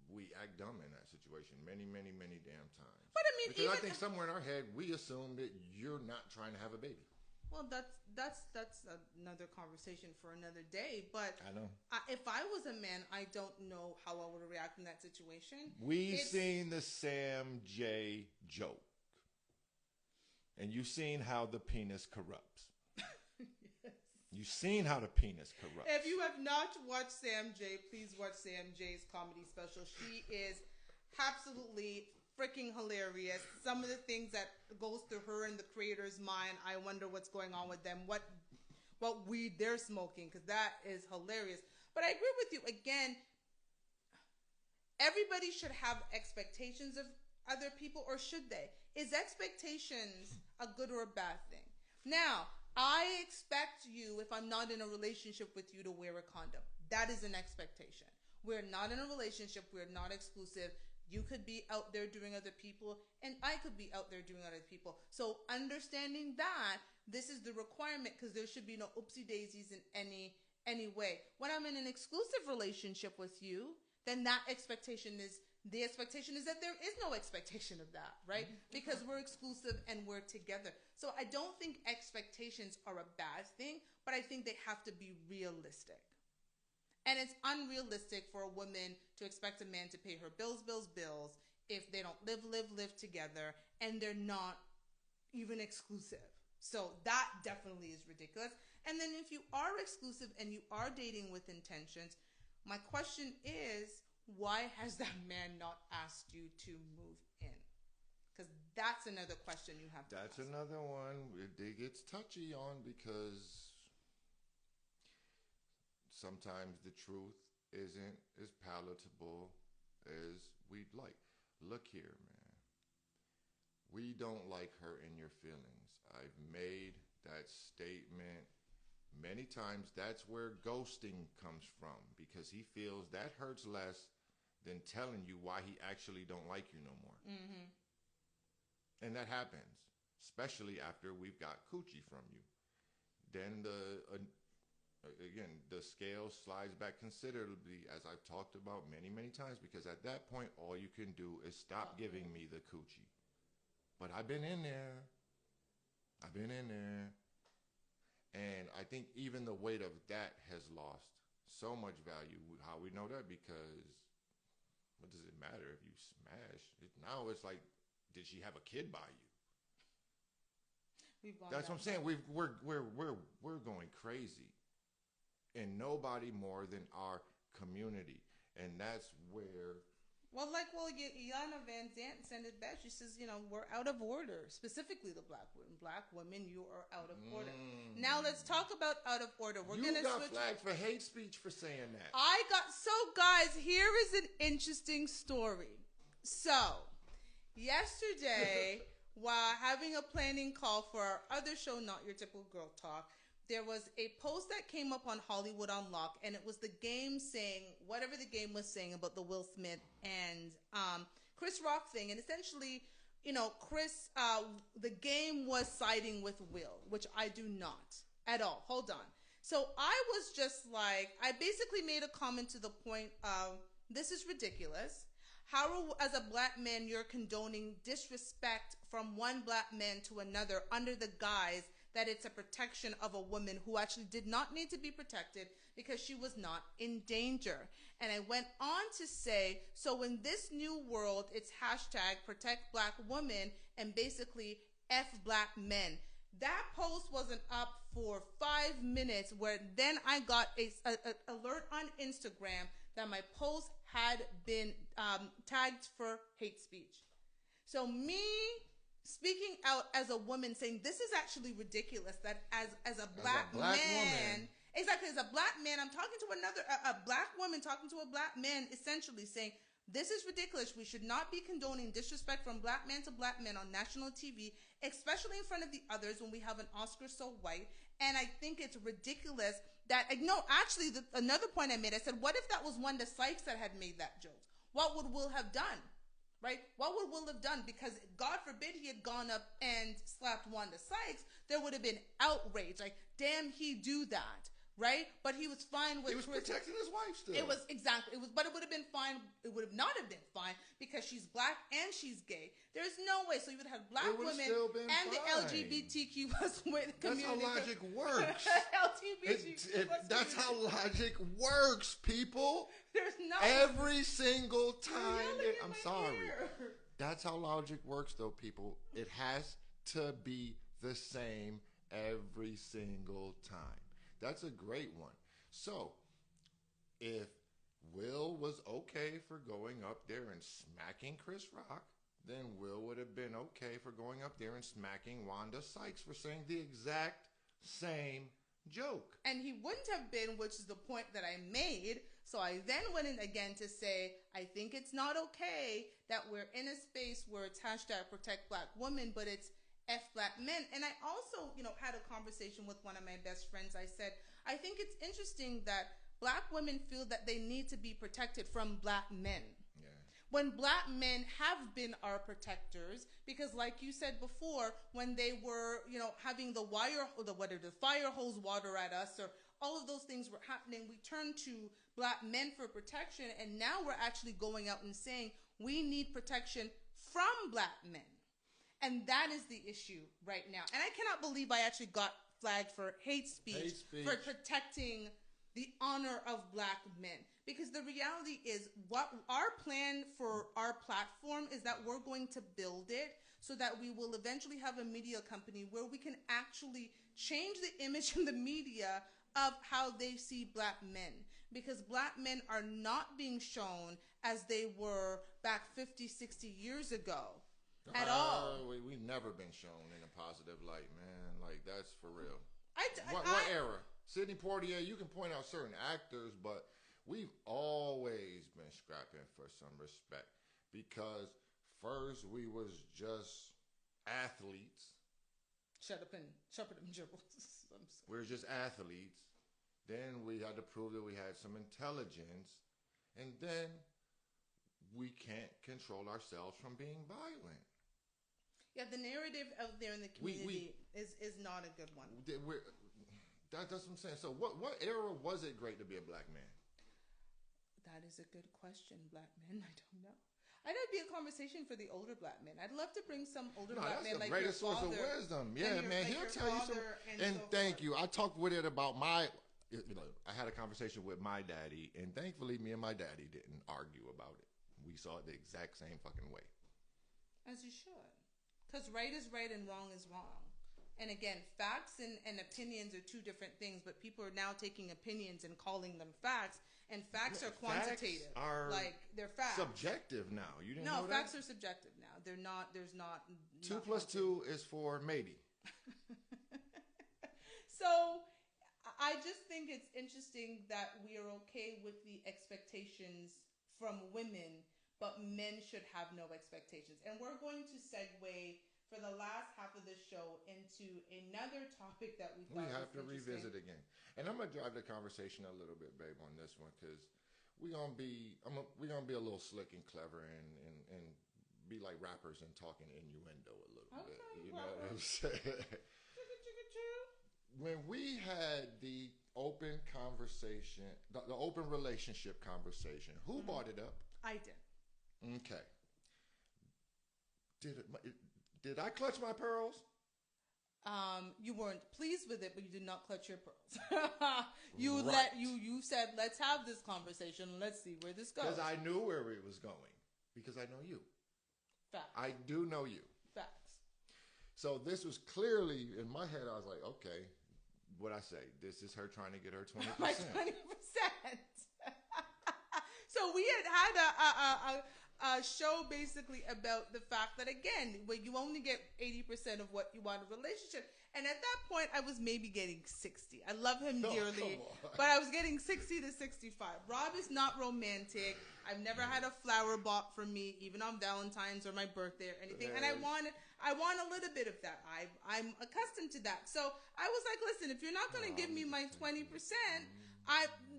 we act dumb in that situation many, many, many damn times. But I mean, because I think somewhere in our head we assume that you're not trying to have a baby. Well, that's another conversation for another day. But I know. If I was a man, I don't know how I would react in that situation. We've seen the Sam J joke, and you've seen how the penis corrupts. Yes. You've seen how the penis corrupts. If you have not watched Sam J, please watch Sam J's comedy special. She is absolutely freaking hilarious. Some of the things that goes through her and the creator's mind, I wonder what's going on with them, what weed they're smoking, because that is hilarious. But I agree with you. Again, everybody should have expectations of other people, or should they? Is expectations a good or a bad thing? Now, I expect you, if I'm not in a relationship with you, to wear a condom. That is an expectation. We're not in a relationship. We're not exclusive. You could be out there doing other people, and I could be out there doing other people. So understanding that this is the requirement, because there should be no oopsie daisies in any way. When I'm in an exclusive relationship with you, then that expectation is that there is no expectation of that, right? Because we're exclusive and we're together. So I don't think expectations are a bad thing, but I think they have to be realistic. And it's unrealistic for a woman to expect a man to pay her bills if they don't live together and they're not even exclusive. So that definitely is ridiculous. And then if you are exclusive and you are dating with intentions, my question is, why has that man not asked you to move in? Because that's another question you have to ask. That's another one it gets touchy on, because sometimes the truth isn't as palatable as we'd like. Look here, man. We don't like hurting your feelings. I've made that statement many times. That's where ghosting comes from, because he feels that hurts less than telling you why he actually don't like you no more. Mm-hmm. And that happens, especially after we've got coochie from you. Then again, the scale slides back considerably, as I've talked about many, many times, because at that point, all you can do is stop giving me the coochie. But I've been in there. And I think even the weight of that has lost so much value. How we know that? Because what does it matter if you smash? Now it's like, did she have a kid by you? That's what I'm saying. We're going crazy, and nobody more than our community, and that's where. Well, Yana Van Zant said it best. She says, we're out of order. Specifically, the black women. Black women, you are out of order. Now let's talk about out of order. You got flagged for hate speech for saying that. So guys, here is an interesting story. So, yesterday, while having a planning call for our other show, Not Your Typical Girl Talk, there was a post that came up on Hollywood Unlocked, and it was the game saying whatever the game was saying about the Will Smith and Chris Rock thing. And essentially, Chris, the game was siding with Will, which I do not at all. Hold on. So I was just like, I basically made a comment to the point of, this is ridiculous. How, as a black man, you're condoning disrespect from one black man to another under the guise that it's a protection of a woman who actually did not need to be protected because she was not in danger. And I went on to say, so in this new world, it's hashtag protect black women and basically F black men. That post wasn't up for 5 minutes, where then I got a alert on Instagram that my post had been tagged for hate speech. So me speaking out as a woman, saying this is actually ridiculous, that as a black man, woman. Exactly, as a black man, I'm talking to a black woman talking to a black man, essentially saying, this is ridiculous. We should not be condoning disrespect from black man to black men on national TV, especially in front of the others when we have an Oscar so white. And I think it's ridiculous that, another point I made, I said, what if that was Wanda Sykes that had made that joke? What would Will have done? Right? What would Will have done? Because God forbid he had gone up and slapped Wanda Sykes, there would have been outrage. Like, damn, he do that. Right? But he was fine with. He was protecting his wife still. It was exactly. But it would have been fine. It would have not have been fine because she's black and she's gay. There's no way. So you would have black women and the LGBTQ plus community. That's how logic works. LGBTQ. That's how logic works, people. There's no. Every single time. I'm sorry. That's how logic works, though, people. It has to be the same every single time. That's a great one. So, if Will was okay for going up there and smacking Chris Rock, then Will would have been okay for going up there and smacking Wanda Sykes for saying the exact same joke. And he wouldn't have been, which is the point that I made. So I then went in again to say, I think it's not okay that we're in a space where it's hashtag protect black women, but it's F black men. And I also, had a conversation with one of my best friends. I said, I think it's interesting that black women feel that they need to be protected from black men. Yeah. When black men have been our protectors, because like you said before, when they were, having the fire hose water at us, or all of those things were happening, we turned to black men for protection. And now we're actually going out and saying we need protection from black men. And that is the issue right now. And I cannot believe I actually got flagged for hate speech for protecting the honor of black men. Because the reality is, what our plan for our platform is that we're going to build it so that we will eventually have a media company where we can actually change the image in the media of how they see black men. Because black men are not being shown as they were back 50, 60 years ago. At all. We've never been shown in a positive light, man. Like, that's for real. What era? Sidney Poitier, you can point out certain actors, but we've always been scrapping for some respect. Because first we was just athletes. Shut up and dribbles. We were just athletes. Then we had to prove that we had some intelligence. And then we can't control ourselves from being violent. Yeah, the narrative out there in the community is not a good one. That's what I'm saying. So what era was it great to be a black man? That is a good question, black men. I don't know. I know it'd be a conversation for the older black men. I'd love to bring some older black men that's the like your greatest source father. of wisdom. Yeah, man, like he'll your tell you some. father And so thank forth. you. I talked with it about my. I had a conversation with my daddy, and thankfully, me and my daddy didn't argue about it. We saw it the exact same fucking way. As you should. Because right is right and wrong is wrong. And again, facts and opinions are two different things, but people are now taking opinions and calling them facts. And facts are quantitative. Facts are like, they're facts. subjective now. You didn't know that? No, facts are subjective now. They're not, there's not. 2 plus 2 is 4, maybe. So, I just think it's interesting that we are okay with the expectations from women, but men should have no expectations. And we're going to segue for the last half of the show into another topic that we thought We have was to revisit again. And I'm gonna drive the conversation a little bit, babe, on this one, because we're gonna be a little slick and clever and be like rappers and talking innuendo a little bit. You know what I'm saying? When we had the open conversation, the open relationship conversation, who brought it up? I did. Okay. Did I clutch my pearls? You weren't pleased with it, but you did not clutch your pearls. You said, let's have this conversation. Let's see where this goes. Because I knew where it was going. Because I know you. Facts. I do know you. Facts. So this was clearly, in my head, I was like, okay, what'd I say? This is her trying to get her 20%. My 20%. So we had a show basically about the fact that, again, when you only get 80% of what you want in a relationship. And at that point, I was maybe getting 60. I love him dearly, but I was getting 60 to 65. Rob is not romantic. I've never had a flower bought for me, even on Valentine's or my birthday or anything. And I want a little bit of that. I'm accustomed to that. So I was like, listen, if you're not going to give me my 20%,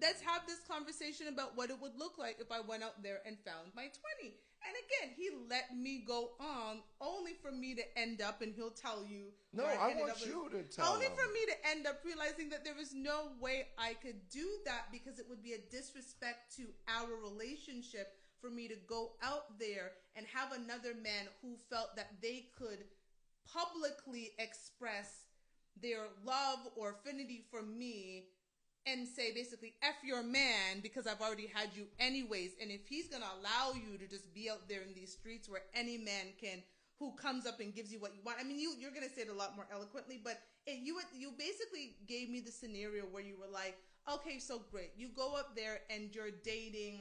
let's have this conversation about what it would look like if I went out there and found my 20. And again, he let me go on only for me to end up, and he'll tell you. No, I want you to tell Only him. for me to end up realizing that there was no way I could do that because it would be a disrespect to our relationship for me to go out there and have another man who felt that they could publicly express their love or affinity for me and say basically, F your man because I've already had you anyways. And if he's going to allow you to just be out there in these streets where any man can, who comes up and gives you what you want. I mean, you're going to say it a lot more eloquently, but you basically gave me the scenario where you were like, okay, so great. You go up there and you're dating,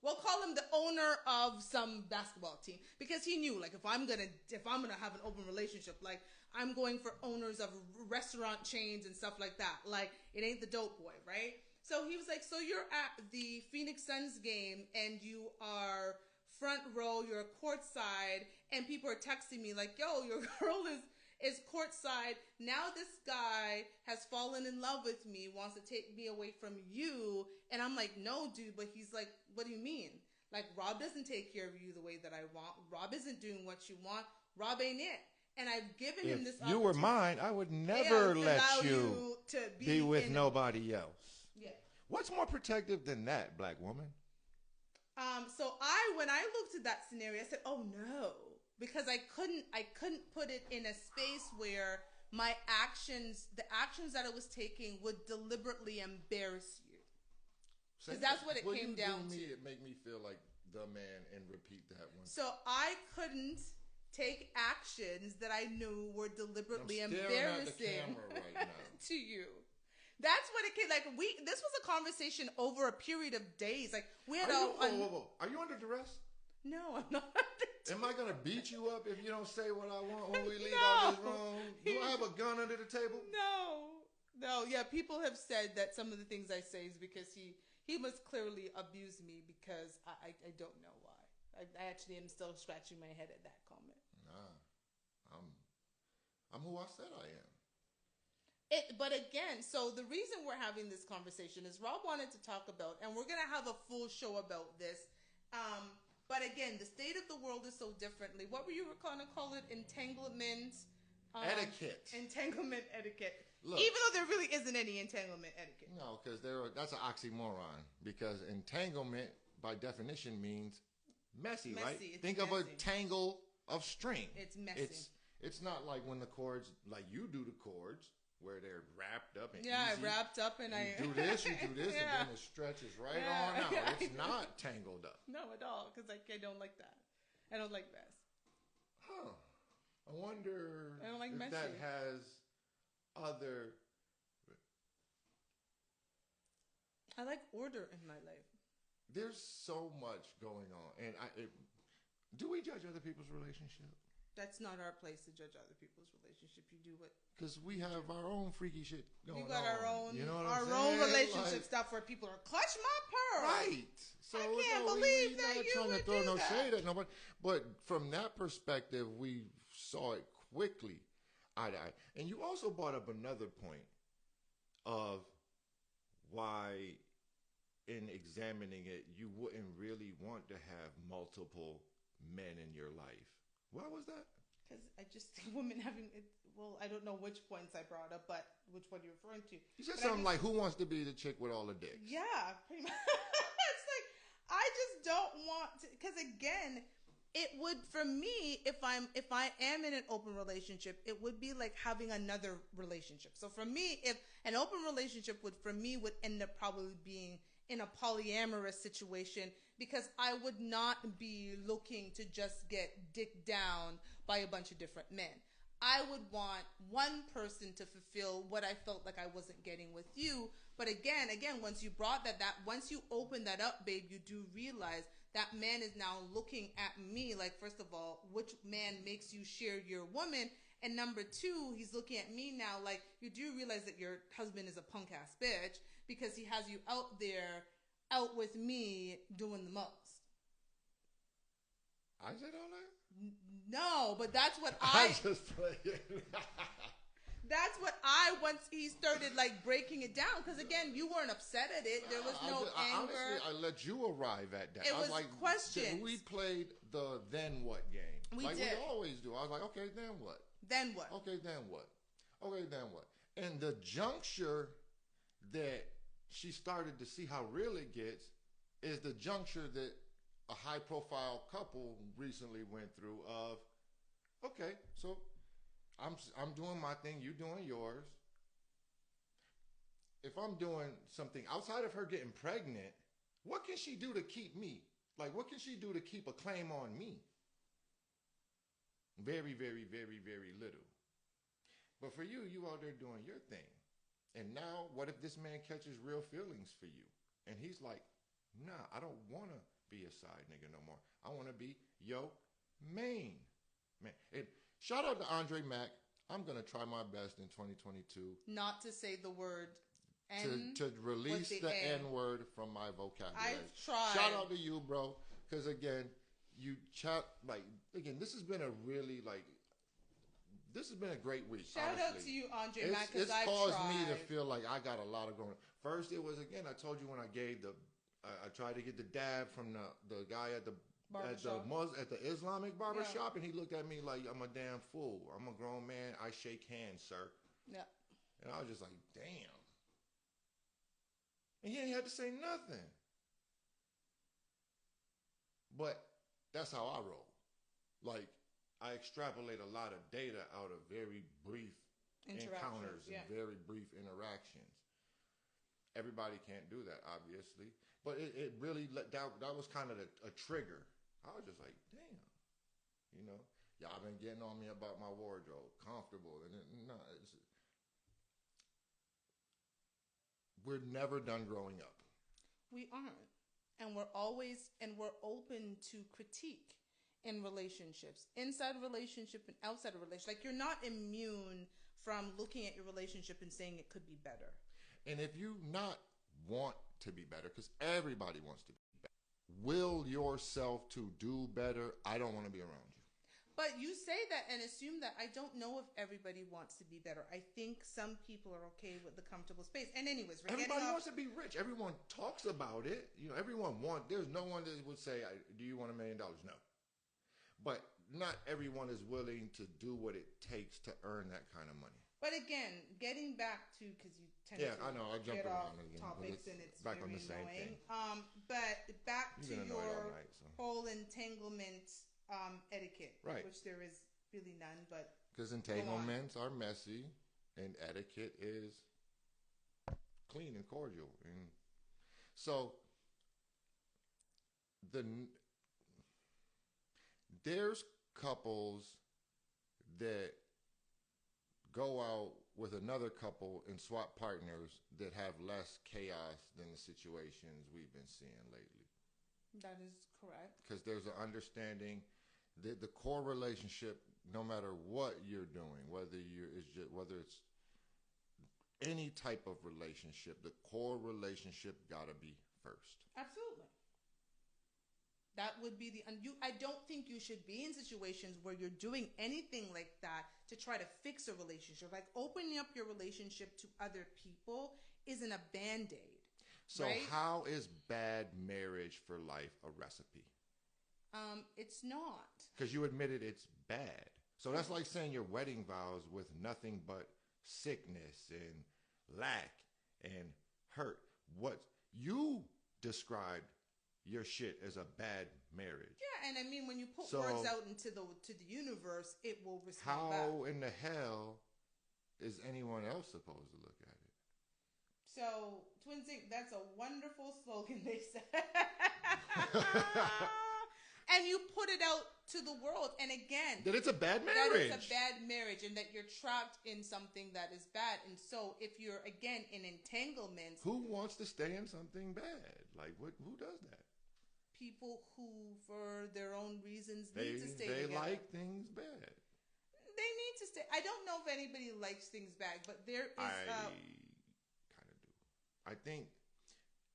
we'll call him the owner of some basketball team because he knew, like, if I'm gonna have an open relationship, like, I'm going for owners of restaurant chains and stuff like that. Like, it ain't the dope boy, right? So he was like, so you're at the Phoenix Suns game and you are front row, you're courtside, and people are texting me like, yo, your girl is courtside. Now this guy has fallen in love with me, wants to take me away from you. And I'm like, no, dude. But he's like, what do you mean? Like, Rob doesn't take care of you the way that I want. Rob isn't doing what you want. Rob ain't it. And I've given him this opportunity. If you were mine, I would never let you to be with nobody else. Yeah. What's more protective than that, black woman? So when I looked at that scenario, I said, oh no. Because I couldn't put it in a space where the actions that I was taking would deliberately embarrass you. Because that's what it came down to. It make me feel like the man and repeat that one. So I couldn't take actions that I knew were deliberately embarrassing right to you. That's what it came like. This was a conversation over a period of days. Like we had whoa. Are you under duress? No, I'm not. Am I gonna beat you up if you don't say what I want when we leave out this room? Do I have a gun under the table? No. Yeah, people have said that some of the things I say is because he must clearly abuse me because I don't know why. I actually am still scratching my head at that comment. Nah, I'm who I said I am. But again, so the reason we're having this conversation is Rob wanted to talk about, and we're gonna have a full show about this. But again, the state of the world is so differently. What were you going to call it? Entanglement etiquette. Entanglement etiquette. Look, even though there really isn't any entanglement etiquette. No, because that's an oxymoron. Because entanglement by definition means messy, right? It's Think messy. of a tangle of string. It's messy. It's not like when the chords, like you do the chords, where they're wrapped up and I easy. wrapped up and you do this, and then it stretches right on out. It's not tangled up. No, at all, because I don't like that. I don't like mess. Huh. I wonder I don't like if messy. that has other... I like order in my life. There's so much going on. And do we judge other people's relationship? That's not our place to judge other people's relationship. You do what... Because we have our own freaky shit going on. We got our own, you know what our I'm own saying? relationship Like, stuff where people are clutch my pearl. right. So I can't no, believe we're that not you trying would to throw do no that. shade at nobody. But from that perspective, we saw it quickly, eye to eye. And you also brought up another point of why, in examining it, you wouldn't really want to have multiple men in your life. Why was that? Because I just think women having it. Well, I don't know which points I brought up, but which one you're referring to. You said But something like, who wants to be the chick with all the dicks? Yeah, pretty much. It's like, I just don't want to, because again, it would, for me, if I am in an open relationship, it would be like having another relationship. So for me, if an open relationship would end up probably being in a polyamorous situation, because I would not be looking to just get dicked down by a bunch of different men. I would want one person to fulfill what I felt like I wasn't getting with you. But again, once you brought that once you open that up, babe, you do realize that man is now looking at me like, first of all, which man makes you share your woman? And number two, he's looking at me now like, you do realize that your husband is a punk ass bitch because he has you out there, out with me doing the most. I said all that? No, but that's what I'm just playing. That's what once he started like breaking it down, because again, you weren't upset at it. There was no anger. Honestly, I let you arrive at that. It I was like, questions. We played the then what game. We like did. we always do. I was like, okay, then what? Then what? Okay, then what? Okay, then what? And the juncture that she started to see how real it gets is the juncture that a high-profile couple recently went through of, okay, so I'm doing my thing, you doing yours. If I'm doing something outside of her getting pregnant, what can she do to keep me? Like, what can she do to keep a claim on me? Very, very, very, very little. But for you, you out there doing your thing. And now, what if this man catches real feelings for you? And he's like, nah, I don't want to be a side nigga no more. I want to be your main man. And shout out to Andre Mack. I'm going to try my best in 2022. Not to say the word N. To release the N word from my vocabulary. I've tried. Shout out to you, bro. Because again, this has been a really, this has been a great week. Shout honestly. out to you, Andre Mack, because It's I've caused tried. me to feel like I got a lot of going. First, it was, again, I told you when I gave I tried to get the dab from the guy at the Islamic barbershop, and he looked at me like I'm a damn fool. I'm a grown man. I shake hands, sir. Yeah. And I was just like, damn. And he ain't had to say nothing. But that's how I roll. Like, I extrapolate a lot of data out of very brief encounters and very brief interactions. Everybody can't do that, obviously. But it really, that was kind of a trigger. I was just like, damn. You know, y'all been getting on me about my wardrobe. Comfortable. And we're never done growing up. We aren't. And we're open to critique in relationships. Inside a relationship and outside a relationship. Like, you're not immune from looking at your relationship and saying it could be better. And if you not want to be better, because everybody wants to be better, will yourself to do better. I don't want to be around you. But you say that and assume that. I don't know if everybody wants to be better. I think some people are okay with the comfortable space. And anyways, everybody wants to be rich. Everyone talks about it. You know, there's no one that would say, do you want $1 million? No. But not everyone is willing to do what it takes to earn that kind of money. But again, getting back to, because you tend Yeah, to I know. I jumped get off around again, but topics it's and it's back on very the same annoying. thing. But back You've to been annoyed all your night, so. whole entanglement etiquette, Right. which there is really none. But Because entanglements are messy, and etiquette is clean and cordial, and so the there's couples that go out with another couple and swap partners that have less chaos than the situations we've been seeing lately. that is correct. Because there's an understanding that the core relationship, no matter what you're doing, whether it's any type of relationship, the core relationship gotta be first. Absolutely. That would be I don't think you should be in situations where you're doing anything like that to try to fix a relationship. Like opening up your relationship to other people isn't a band-aid. So right? how is bad marriage for life a recipe? It's not. Because you admitted it's bad. So that's like saying your wedding vows with nothing but sickness and lack and hurt. What you described your shit as a bad marriage. Yeah, and I mean when you put So, words out into the universe, it will respond back. How in the hell is anyone else supposed to look at it? So, Twins Inc., that's a wonderful slogan they said. And you put it out to the world. And again, that it's a bad marriage. That it's a bad marriage and that you're trapped in something that is bad. And so if you're, again, in entanglements. Who wants to stay in something bad? Like, who does that? People who, for their own reasons, need to stay together. They like things bad. They need to stay. I don't know if anybody likes things bad, but there is... I kind of do. I think...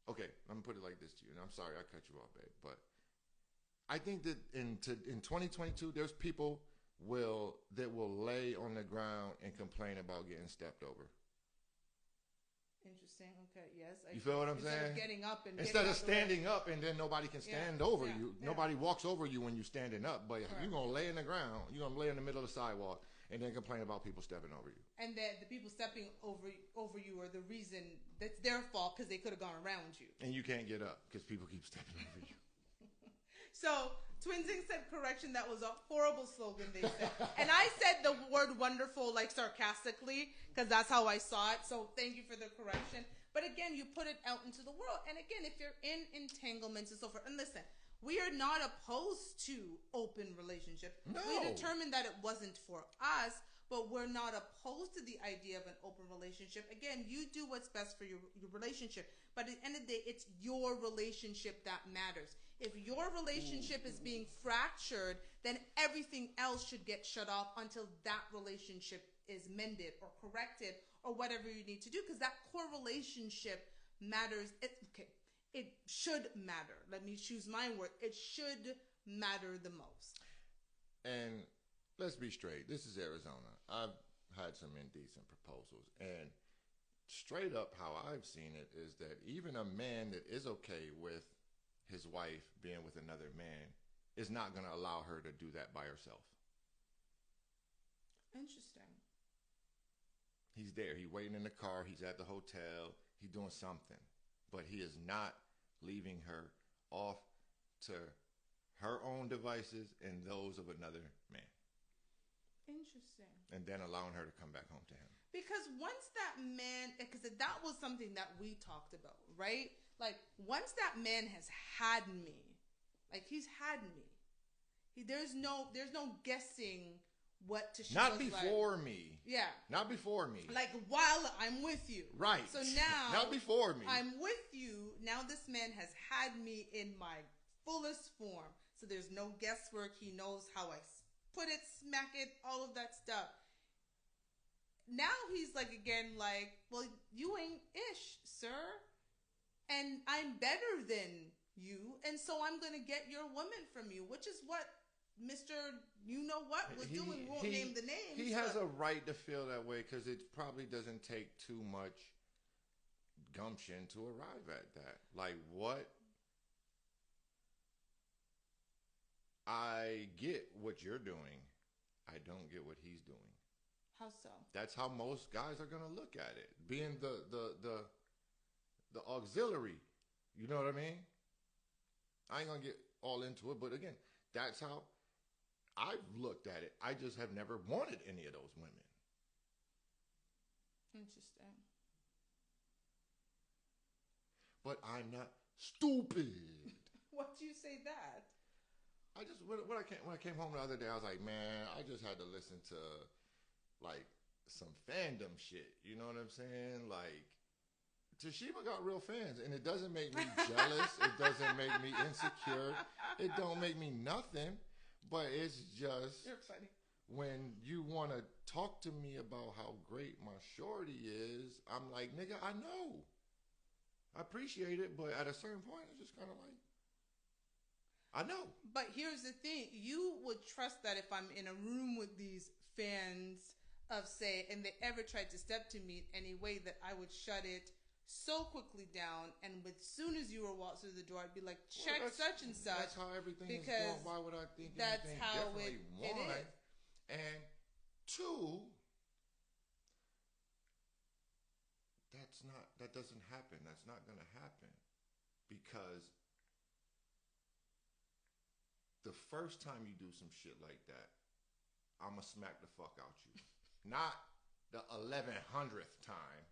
Okay, I'm going to put it like this to you. And I'm sorry I cut you off, babe. But I think that in 2022, there's people that will lay on the ground and complain about getting stepped over. Interesting. Okay. Yes. You feel what I'm saying? Instead of getting up and instead of standing up and then nobody can stand over you. Yeah. Nobody walks over you when you're standing up, but you're gonna lay in the ground. You're gonna lay in the middle of the sidewalk and then complain about people stepping over you. And that the people stepping over you are the reason that's their fault because they could have gone around you. And you can't get up because people keep stepping over you. So, Twinsing said correction. That was a horrible slogan they said. And I said the word wonderful like sarcastically because that's how I saw it. So, thank you for the correction. But again, you put it out into the world. And again, if you're in entanglements and so forth, and listen, we are not opposed to open relationships. No. We determined that it wasn't for us, but we're not opposed to the idea of an open relationship. Again, you do what's best for your relationship. But at the end of the day, it's your relationship that matters. If your relationship is being fractured, then everything else should get shut off until that relationship is mended or corrected or whatever you need to do. Because that core relationship matters. It should matter. Let me choose my word. It should matter the most. And let's be straight. This is Arizona. I've had some indecent proposals. And straight up how I've seen it is that even a man that is okay with his wife being with another man is not going to allow her to do that by herself. Interesting. He's there. He's waiting in the car. He's at the hotel. He's doing something. But he is not leaving her off to her own devices and those of another man. Interesting. And then allowing her to come back home to him. Because once that man, because that was something that we talked about, right? Like, once that man has had me, like, he's had me. There's no guessing what to show. Not before me. Yeah. Not before me. Like, while I'm with you. Right. So now. Not before me. I'm with you. Now this man has had me in my fullest form. So there's no guesswork. He knows how I put it, smack it, all of that stuff. Now he's like, again, like, well, you ain't ish, sir. And I'm better than you. And so I'm going to get your woman from you, which is what Mr. You-know-what was doing. We won't name the names. He has a right to feel that way because it probably doesn't take too much gumption to arrive at that. Like, what? I get what you're doing. I don't get what he's doing. How so? That's how most guys are gonna look at it. Being the auxiliary. You know what I mean? I ain't gonna get all into it, but again, that's how I've looked at it. I just have never wanted any of those women. Interesting. But I'm not stupid. What do you say that? I just when I came home the other day, I was like, man, I just had to listen to like some fandom shit. You know what I'm saying? Like Toshiba got real fans, and it doesn't make me jealous. It doesn't make me insecure. It don't make me nothing. But it's just You're funny. When you want to talk to me about how great my shorty is, I'm like, nigga, I know. I appreciate it, but at a certain point, it's just kind of like, I know. But here's the thing. You would trust that if I'm in a room with these fans of, say, and they ever tried to step to me in any way, that I would shut it so quickly down, and as soon as you were walked through the door, I'd be like, check such and such. That's how everything is going. Why would I think that's anything how differently? it One, is. and two, that doesn't happen. That's not going to happen, because the first time you do some shit like that, I'ma smack the fuck out you. Not the 1100th time.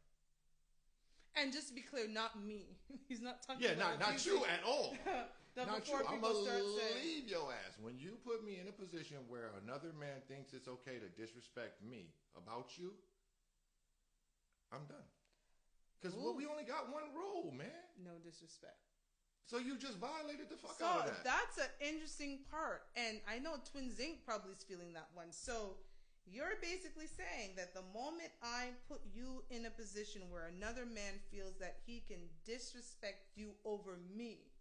And just to be clear, not me. He's not talking about not you at all. Not you. I'm going to leave your ass. When you put me in a position where another man thinks it's okay to disrespect me about you, I'm done. Because we only got one rule, man. No disrespect. So you just violated the fuck out of that. So that's an interesting part. And I know Twin Zinc probably is feeling that one. So you're basically saying that the moment I put you in a position where another man feels that he can disrespect you over me,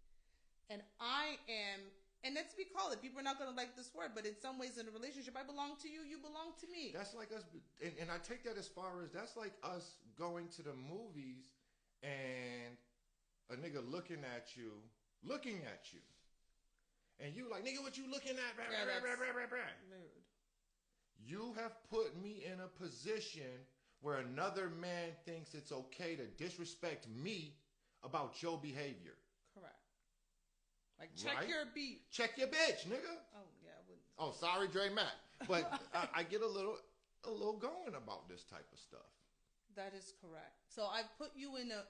and I am, and let's be call it, people are not going to like this word, but in some ways in a relationship, I belong to you, you belong to me. That's like us, and I take that as far as, that's like us going to the movies and a nigga looking at you, and you like, nigga, what you looking at? Rude. You have put me in a position where another man thinks it's okay to disrespect me about your behavior. Correct. Like, check your beat. Check your bitch, nigga. Oh, yeah, I wouldn't. Oh, sorry, Dre Matt. But I get a little going about this type of stuff. That is correct. So I've put you in a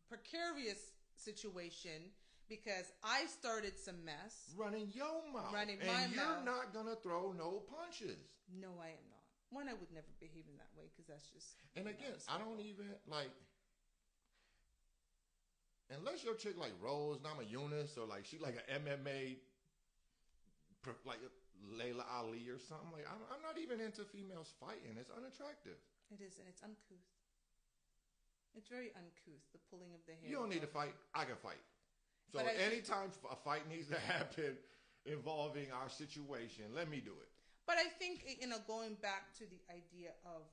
precarious situation, because I started some mess. Running your mouth. And you're not going to throw no punches. No, I am not. One, I would never behave in that way, because that's just... And again, I don't even, like... Unless your chick like Rose Namajunas, or like she like an MMA... like Layla Ali or something. Like, I'm not even into females fighting. It's unattractive. It is, and it's uncouth. It's very uncouth, the pulling of the hair. You don't need to fight. I can fight. So anytime a fight needs to happen involving our situation, let me do it. But I think, going back to the idea of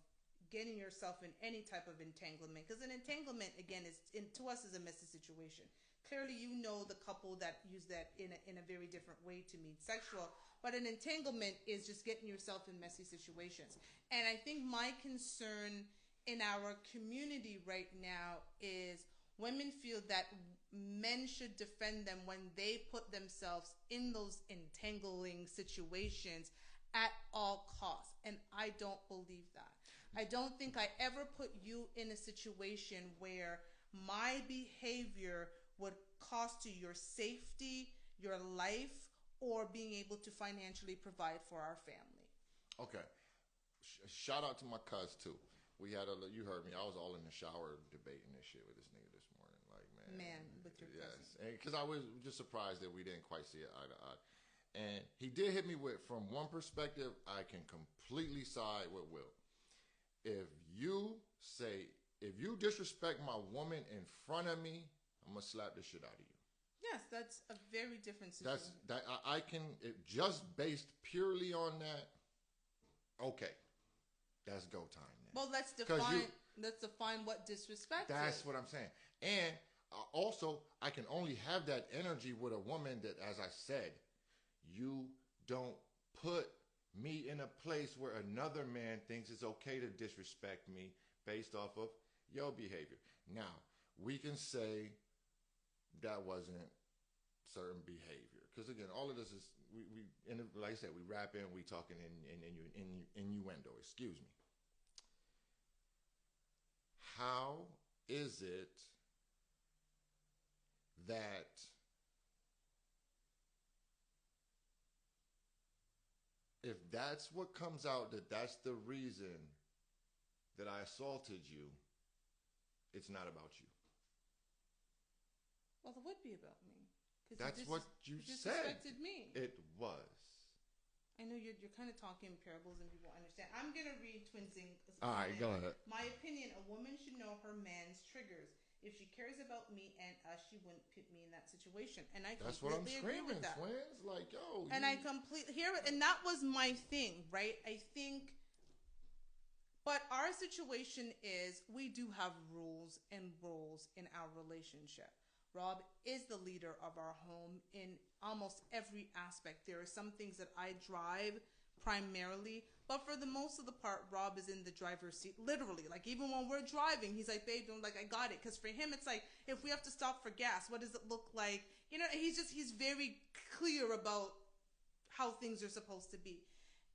getting yourself in any type of entanglement, because an entanglement, again, to us is a messy situation. Clearly, you know the couple that use that in a very different way to mean sexual, but an entanglement is just getting yourself in messy situations. And I think my concern in our community right now is women feel that men should defend them when they put themselves in those entangling situations at all costs. And I don't believe that. I don't think I ever put you in a situation where my behavior would cost you your safety, your life, or being able to financially provide for our family. Okay. Shout out to my cuz too. We had you heard me. I was all in the shower debating this shit with this nigga this morning. Like, man, with your cousin. Yes, because I was just surprised that we didn't quite see it eye to eye. And he did hit me with, from one perspective, I can completely side with Will. If you disrespect my woman in front of me, I'm gonna slap the shit out of you. Yes, that's a very different situation. I can, just based purely on that. Okay, that's go time. Well, let's define what disrespect is. That's what I'm saying. And also, I can only have that energy with a woman that, as I said, you don't put me in a place where another man thinks it's okay to disrespect me based off of your behavior. Now, we can say that wasn't certain behavior. Because again, all of this is, and like I said, we rap in, we talking in innuendo, excuse me. How is it that if that's what comes out, that that's the reason that I assaulted you, it's not about you? Well, it would be about me. That's what you said. Disrespected me. It was. I know you're kind of talking in parables and people understand. I'm going to read Twinsing. All right, go ahead. My opinion, a woman should know her man's triggers. If she cares about me and us, she wouldn't put me in that situation. And I That's what I'm completely agree screaming, with that. Twins. Like, yo. And I completely hear it. And that was my thing, right? I think, but our situation is we do have rules and roles in our relationship. Rob is the leader of our home in almost every aspect. There are some things that I drive primarily, but for the most of the part, Rob is in the driver's seat, literally. Like, even when we're driving, he's like, babe, don't, like, I got it. Because for him, it's like, if we have to stop for gas, what does it look like? You know, he's very clear about how things are supposed to be.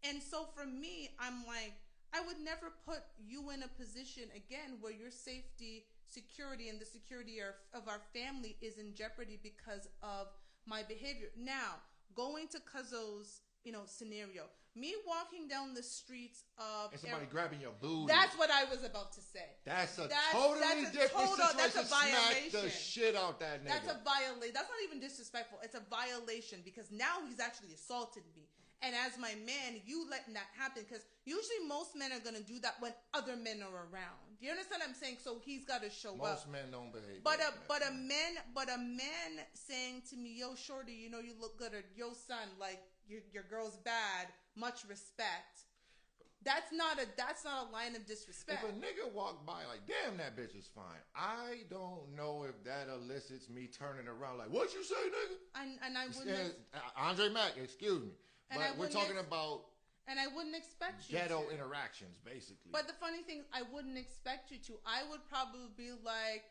And so for me, I'm like, I would never put you in a position, again, where your safety, security, and the security of our family is in jeopardy because of my behavior. Now, going to Cuzzo's, scenario, me walking down the streets of... And somebody grabbing your booty. That's what I was about to say. That's a totally different situation. That's a violation. Smack the shit out that nigga. That's a violation. That's not even disrespectful. It's a violation because now he's actually assaulted me. And as my man, you letting that happen, because usually most men are going to do that when other men are around. Do you understand what I'm saying? So he's got to show up. Most men don't behave. But a man saying to me, yo, shorty, you look good, or yo, son, like your girl's bad, much respect. That's not a line of disrespect. If a nigga walk by like, damn, that bitch is fine, I don't know if that elicits me turning around like, what you say, nigga? And I wouldn't. Andre Mack, excuse me. But we're talking about... And I wouldn't expect you ghetto to. interactions, basically. But the funny thing, I wouldn't expect you to. I would probably be like,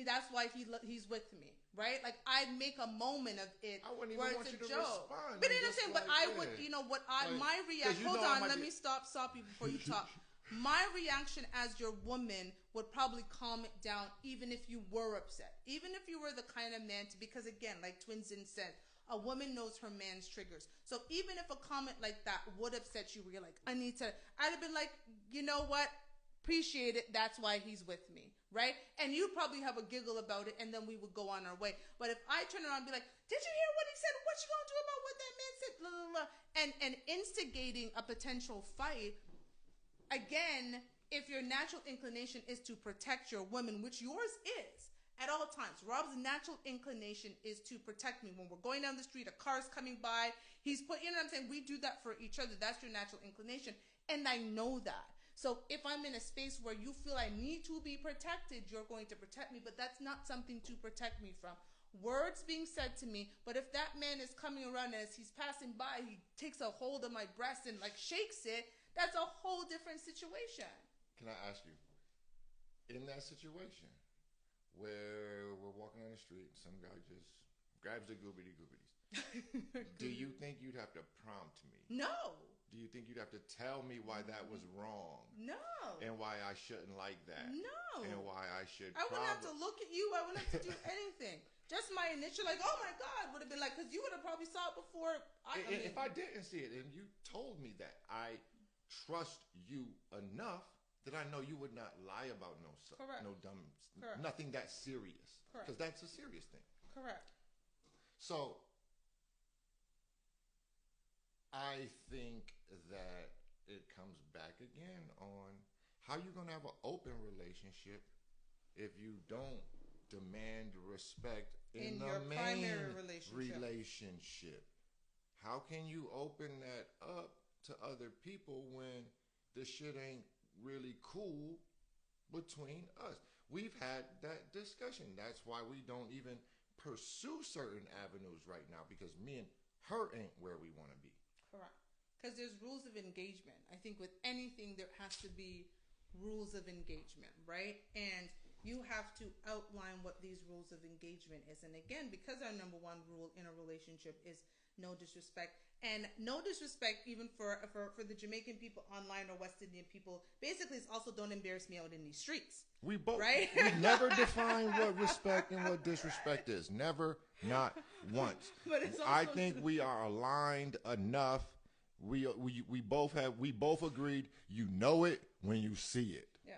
that's why he's with me, right? Like, I'd make a moment of it. I wouldn't even want you to respond. But you know what I'm saying? But I would, my reaction... Hold on, let me stop you before you talk. My reaction as your woman would probably calm it down, even if you were upset. Even if you were the kind of man to... Because again, like Twinsin said... A woman knows her man's triggers. So even if a comment like that would upset you, where you're like, I'd have been like, you know what? Appreciate it. That's why he's with me. Right? And you'd probably have a giggle about it, and then we would go on our way. But if I turn around and be like, did you hear what he said? What you gonna do about what that man said? Blah, blah, blah. And instigating a potential fight, again, if your natural inclination is to protect your woman, which yours is, at all times. Rob's natural inclination is to protect me. When we're going down the street, a car's coming by, you know what I'm saying? We do that for each other. That's your natural inclination. And I know that. So if I'm in a space where you feel I need to be protected, you're going to protect me. But that's not something to protect me from. Words being said to me, but if that man is coming around and as he's passing by, he takes a hold of my breast and like shakes it, that's a whole different situation. Can I ask you, in that situation, where we're walking on the street, some guy just grabs the goobities. Do you think you'd have to prompt me? No. Do you think you'd have to tell me why that was wrong? No. And why I shouldn't like that? No. And why I should I wouldn't have to look at you. I wouldn't have to do anything. Just my initial, like, oh my God, would have been like, because you would have probably saw it before. If I didn't see it and you told me that, I trust you enough that I know you would not lie about no dumb, Correct. Nothing that serious. Because that's a serious thing. Correct. So, I think that it comes back again on how you're going to have an open relationship if you don't demand respect in the your main primary relationship. How can you open that up to other people when the shit ain't really cool between us? We've had that discussion. That's why we don't even pursue certain avenues right now, because me and her ain't where we want to be. Correct. Because there's rules of engagement. I think with anything, there has to be rules of engagement, right? And you have to outline what these rules of engagement is. And again, because our number one rule in a relationship is no disrespect, and no disrespect even for the Jamaican people online or West Indian people, basically it's also don't embarrass me out in these streets. We both, right? We never define what respect and what disrespect is. Never, not once. But it's also I think we are aligned enough. We both agreed. You know it when you see it. Yeah.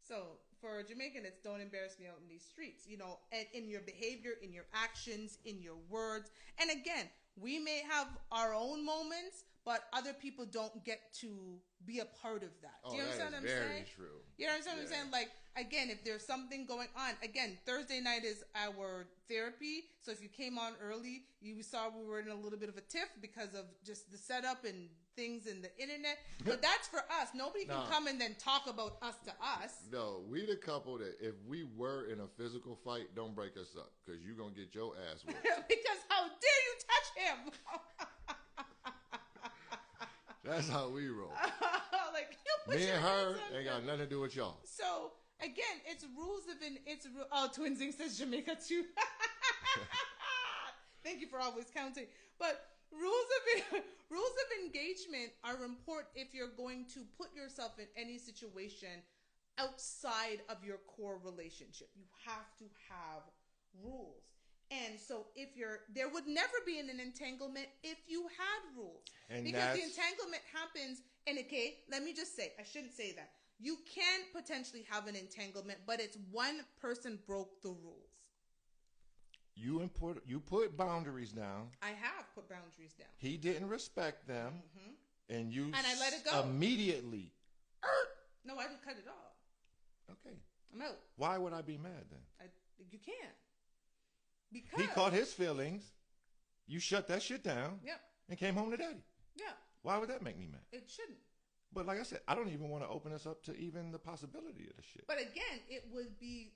So for a Jamaican, it's don't embarrass me out in these streets. You know, and in your behavior, in your actions, in your words. And again, we may have our own moments, but other people don't get to be a part of that. Do you understand what I'm saying? Very true. You understand what I'm saying? Like, again, if there's something going on, again, Thursday night is our therapy. So if you came on early, you saw we were in a little bit of a tiff because of just the setup and things in the internet. But that's for us. Nobody can come and then talk about us to us. No, we the couple that if we were in a physical fight, don't break us up because you're going to get your ass whipped. Because how dare you touch him? That's how we roll. Like, you put Me your and her hands on ain't got nothing to do with y'all. So again, it's rules of Twinsing says Jamaica too. Thank you for always counting. But rules of engagement are important if you're going to put yourself in any situation outside of your core relationship. You have to have rules. And so there would never be an entanglement if you had rules. And because the entanglement happens, and okay, let me just say, I shouldn't say that. You can potentially have an entanglement, but it's one person broke the rules. You put boundaries down. I have put boundaries down. He didn't respect them, and I let it go immediately. No, I just cut it off. Okay, I'm out. Why would I be mad then? You can't. Because he caught his feelings. You shut that shit down. Yep. And came home to daddy. Yeah. Why would that make me mad? It shouldn't. But like I said, I don't even want to open us up to even the possibility of the shit. But again, it would be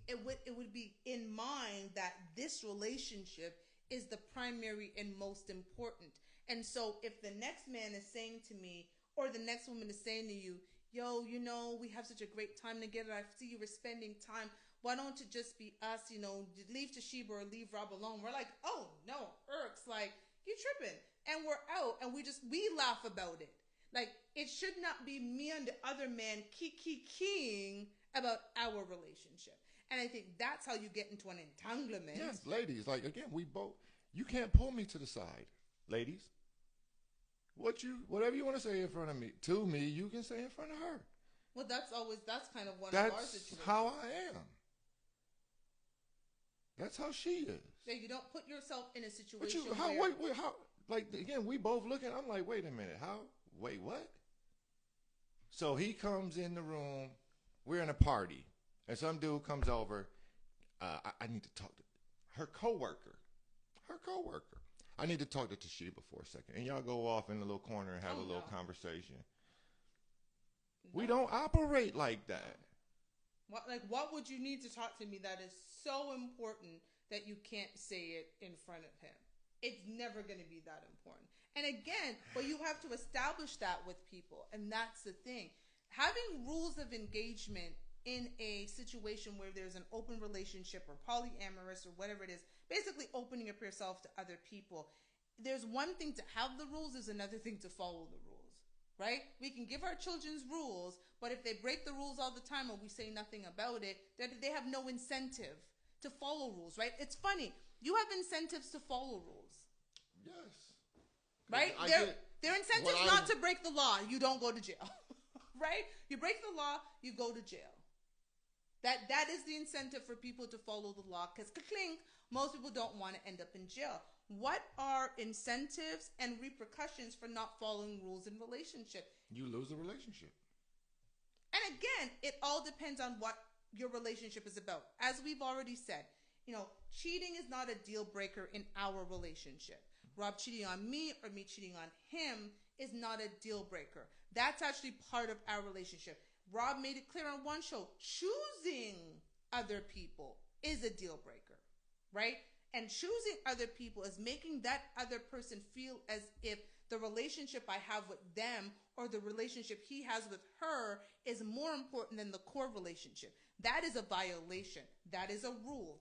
in mind that this relationship is the primary and most important. And so if the next man is saying to me, or the next woman is saying to you, yo, you know, we have such a great time together. I see you were spending time. Why don't it just be us, you know, leave Toshiba or leave Rob alone? We're like, oh, no, irks, like, you tripping. And we're out, and we laugh about it. Like, it should not be me and the other man keying about our relationship. And I think that's how you get into an entanglement. Yes, ladies, like, again, you can't pull me to the side, ladies. Whatever you want to say in front of me, to me, you can say in front of her. Well, that's kind of one of our situations. That's how I am. That's how she is. Yeah, you don't put yourself in a situation how, like, again, we both looking, I'm like, wait a minute, wait, what? So he comes in the room, we're in a party, and some dude comes over, I need to talk to her coworker. I need to talk to Toshiba for a second. And y'all go off in the little corner and have a little conversation. No. We don't operate like that. What would you need to talk to me that is so important that you can't say it in front of him? It's never going to be that important. And again, but you have to establish that with people. And that's the thing. Having rules of engagement in a situation where there's an open relationship or polyamorous or whatever it is, basically opening up yourself to other people. There's one thing to have the rules, there's another thing to follow the rules, right? We can give our children's rules, but if they break the rules all the time or we say nothing about it, they have no incentive to follow rules, right? It's funny. You have incentives to follow rules. Yes. Right? Their incentive is not to break the law. You don't go to jail. Right? You break the law, you go to jail. That is the incentive for people to follow the law, because most people don't want to end up in jail. What are incentives and repercussions for not following rules in relationship? You lose a relationship. And again, it all depends on what your relationship is about. As we've already said, you know, cheating is not a deal breaker in our relationship. Rob cheating on me or me cheating on him is not a deal breaker. That's actually part of our relationship. Rob made it clear on one show, choosing other people is a deal breaker, right? And choosing other people is making that other person feel as if the relationship I have with them or the relationship he has with her is more important than the core relationship. That is a violation. That is a rule.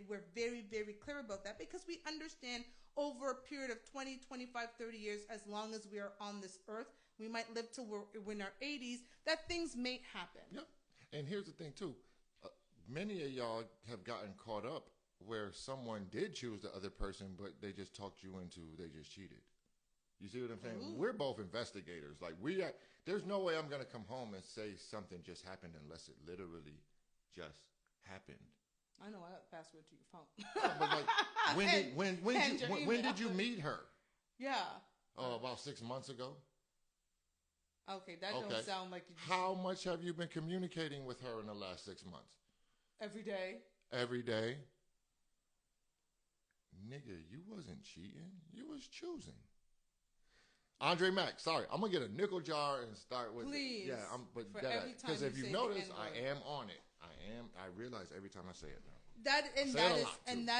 We're very, very clear about that because we understand over a period of 20, 25, 30 years, as long as we are on this earth, we might live till we're in our 80s, that things may happen. Yep. And here's the thing, too. Many of y'all have gotten caught up where someone did choose the other person, but they just talked you into, they just cheated. You see what I'm saying? Ooh. We're both investigators. Like, there's no way I'm going to come home and say something just happened unless it literally just happened. I know, I got the password to your phone. But like, when did you meet her? Yeah. Oh, about 6 months ago. Okay, that don't sound like you just... How much have you been communicating with her in the last 6 months? Every day. Every day. Nigga, you wasn't cheating. You was choosing. Andre Mack, sorry, I'm gonna get a nickel jar and start with. Please. Yeah, because if you notice, I am on it. I realize every time I say it now. That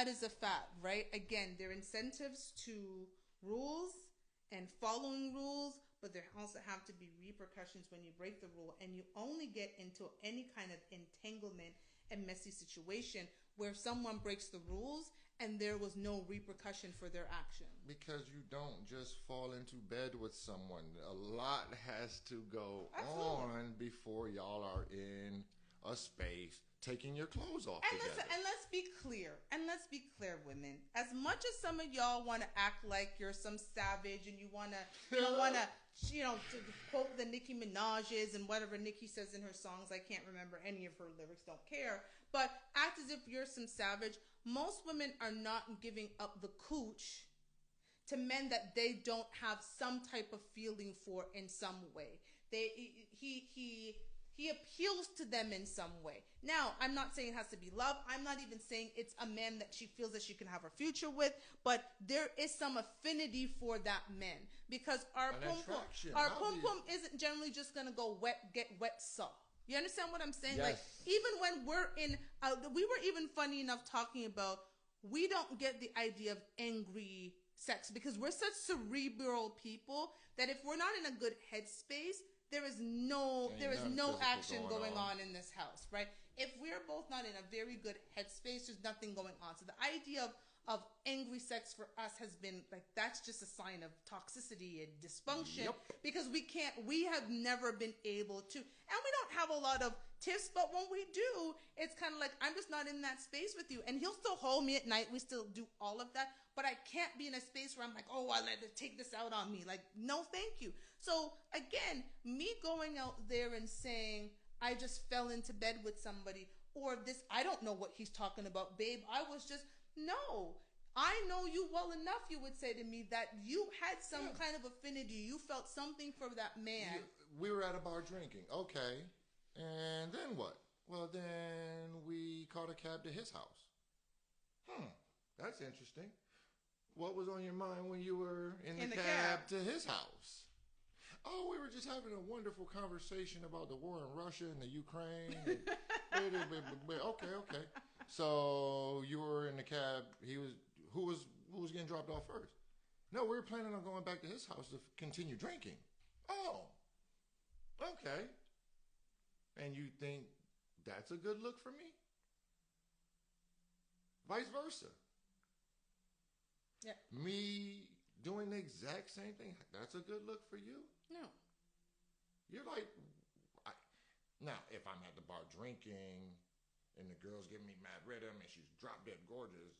is a fact, right? Again, there are incentives to rules and following rules, but there also have to be repercussions when you break the rule, and you only get into any kind of entanglement and messy situation where someone breaks the rules and there was no repercussion for their action. Because you don't just fall into bed with someone. A lot has to go on before y'all are in a space taking your clothes off together. Let's be clear. And let's be clear, women. As much as some of y'all want to act like you're some savage and you want to quote the Nicki Minaj's and whatever Nicki says in her songs. I can't remember any of her lyrics, don't care. But act as if you're some savage. Most women are not giving up the cooch to men that they don't have some type of feeling for in some way. He appeals to them in some way. Now, I'm not saying it has to be love. I'm not even saying it's a man that she feels that she can have a future with, but there is some affinity for that man because our pum-pum isn't generally just going to go get wet saw. You understand what I'm saying? Yes. Like, even when we're in, we were even funny enough talking about, we don't get the idea of angry sex because we're such cerebral people that if we're not in a good headspace, there is no action going on in this house, right? If we're both not in a very good headspace, there's nothing going on. So the idea of angry sex for us has been like, that's just a sign of toxicity and dysfunction because we have never been able to, and we don't have a lot of tips, but when we do, it's kind of like, I'm just not in that space with you. And he'll still hold me at night. We still do all of that, but I can't be in a space where I'm like, oh, I let it take this out on me. Like, no, thank you. So again, me going out there and saying, I just fell into bed with somebody or this, I don't know what he's talking about, babe. No, I know you well enough, you would say to me, that you had some kind of affinity. You felt something for that man. We were at a bar drinking. Okay. And then what? Well, then we caught a cab to his house. That's interesting. What was on your mind when you were in the cab to his house? Oh, we were just having a wonderful conversation about the war in Russia and the Ukraine. Okay. So you were in the cab. Who was getting dropped off first? No, we were planning on going back to his house to continue drinking. Oh, okay. And you think that's a good look for me? Vice versa. Yeah. Me doing the exact same thing, that's a good look for you? No. You're like, now, if I'm at the bar drinking and the girl's giving me mad rhythm and she's drop dead gorgeous,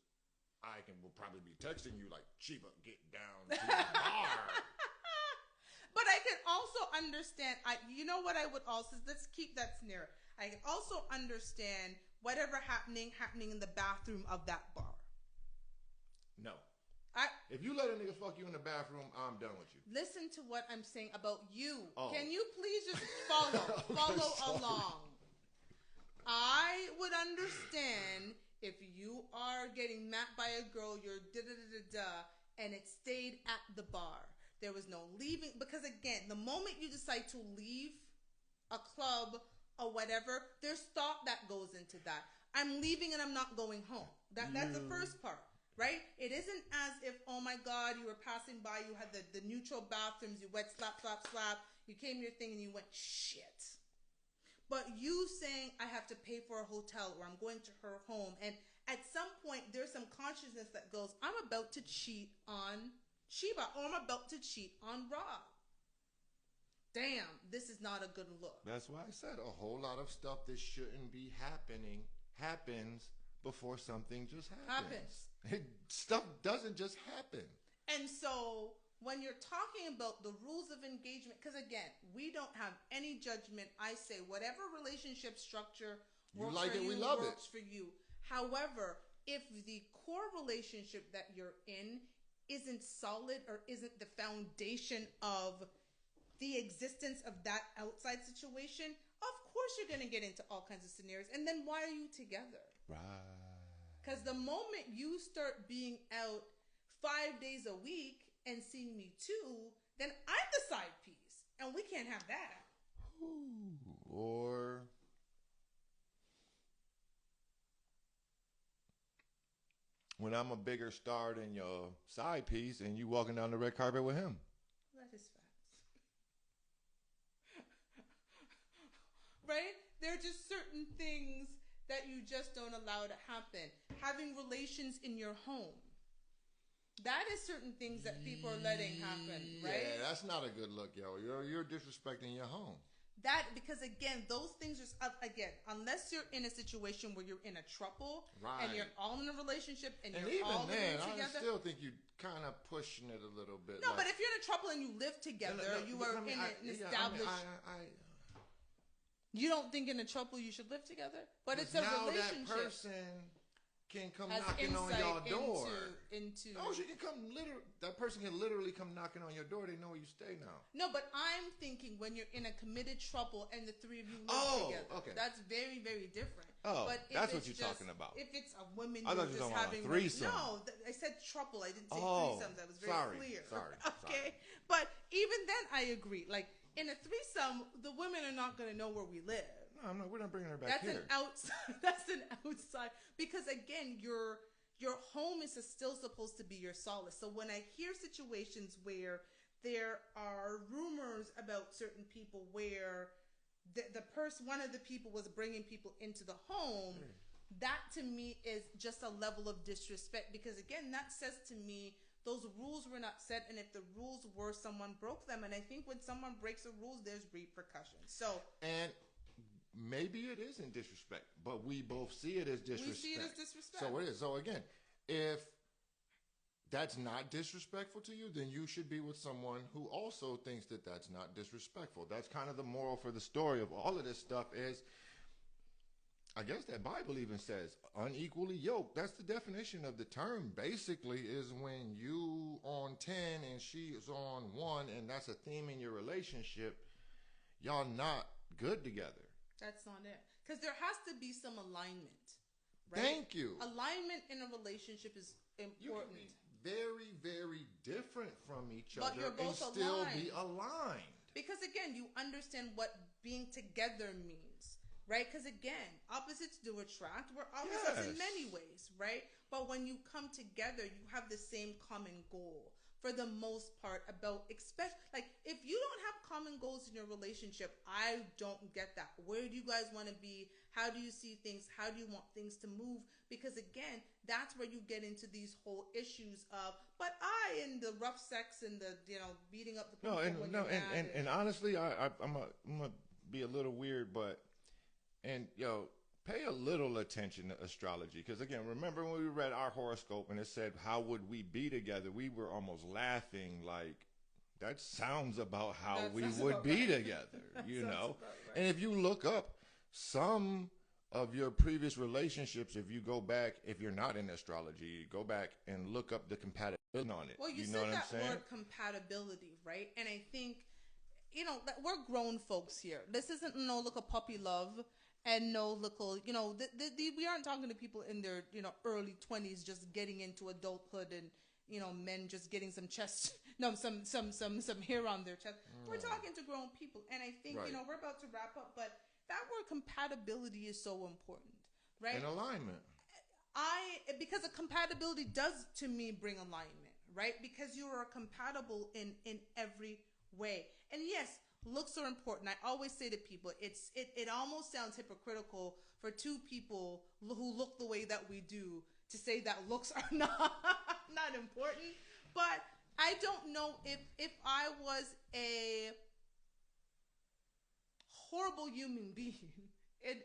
will probably be texting you like, Chiba, get down to the bar. But I can also understand, you know what I would also, let's keep that scenario. I can also understand whatever happening in the bathroom of that bar. No. If you let a nigga fuck you in the bathroom, I'm done with you. Listen to what I'm saying about you. Oh. Can you please just follow along? I would understand if you are getting met by a girl, you're and it stayed at the bar. There was no leaving, because again, the moment you decide to leave a club or whatever, there's thought that goes into that. I'm leaving and I'm not going home. That's the first part. right? It isn't as if, oh my God, you were passing by, you had the neutral bathrooms, you went slap, slap, slap, you came to your thing and you went, shit. But you saying, I have to pay for a hotel or I'm going to her home. And at some point, there's some consciousness that goes, I'm about to cheat on Sheba or I'm about to cheat on Rob. Damn, this is not a good look. That's why I said a whole lot of stuff that shouldn't be happening happens before something just happens. Stuff doesn't just happen. And so when you're talking about the rules of engagement, because again, we don't have any judgment. I say whatever relationship structure works for you, works for you. However, if the core relationship that you're in isn't solid or isn't the foundation of the existence of that outside situation, of course you're going to get into all kinds of scenarios. And then why are you together? Right. Because the moment you start being out 5 days a week and seeing me too, then I'm the side piece. And we can't have that. Or when I'm a bigger star than your side piece and you walking down the red carpet with him. That is facts. Right? There are just certain things that you just don't allow to happen. Having relations in your home. That is certain things that people are letting happen, right? Yeah, that's not a good look, yo. You're disrespecting your home. That, because again, those things are, again, unless you're in a situation where you're in a trouble, right, and you're all in a relationship and you're all living together. I still think you're kind of pushing it a little bit. No, but if you're in a trouble and you live together, you are in an established... You don't think in a trouble you should live together? But it's a relationship. Now that person can come knocking on your door. Oh, she can come that person can literally come knocking on your door. They know where you stay now. No, but I'm thinking when you're in a committed trouble and the three of you live together. Okay. That's very, very different. Oh, but that's what you're talking about. If it's a woman you're just having a threesome. No, I said trouble. I didn't say threesomes. That was very clear. Sorry. Okay. But even then I agree. Like in a threesome, the women are not going to know where we live. No, we're not bringing her back here. That's an outside. Because again, your home is still supposed to be your solace. So when I hear situations where there are rumors about certain people where one of the people was bringing people into the home, that to me is just a level of disrespect. Because again, that says to me, those rules were not set, and if the rules were, someone broke them. And I think when someone breaks the rules, there's repercussions. And maybe it isn't disrespect, but we both see it as disrespect. We see it as disrespect. So it is. So again, if that's not disrespectful to you, then you should be with someone who also thinks that that's not disrespectful. That's kind of the moral for the story of all of this stuff is, I guess that Bible even says unequally yoked. That's the definition of the term. Basically is when you on 10 and she is on 1, and that's a theme in your relationship, y'all not good together. That's not it. Because there has to be some alignment. Right? Thank you. Alignment in a relationship is important. You can be very, very different from each but other you're both and still aligned. be aligned. Because again, you understand what being together means, right? Because again, opposites do attract. We're opposites in many ways, right? But when you come together, you have the same common goal. For the most part, about like if you don't have common goals in your relationship, I don't get that. Where do you guys want to be? How do you see things? How do you want things to move? Because again, that's where you get into these whole issues of, but and the rough sex and the beating up the people. And honestly, I'm gonna be a little weird, but pay a little attention to astrology, because again, remember when we read our horoscope and it said, how would we be together? We were almost laughing like, that sounds about how we would be together, you know? Right. And if you look up some of your previous relationships, if you go back, if you're not in astrology, go back and look up the compatibility on it. Well, you know said what that I'm saying? word compatibility, right? And I think, that we're grown folks here. This isn't no little puppy love. And no little, we aren't talking to people in their, early 20s just getting into adulthood and, men just getting some some hair on their chest. We're talking to grown people. And I think, we're about to wrap up, but that word compatibility is so important, right? And alignment. because a compatibility does to me bring alignment, right? Because you are compatible in every way. And yes, looks are important. I always say to people, it almost sounds hypocritical for two people who look the way that we do to say that looks are not important. But I don't know if I was a horrible human being, and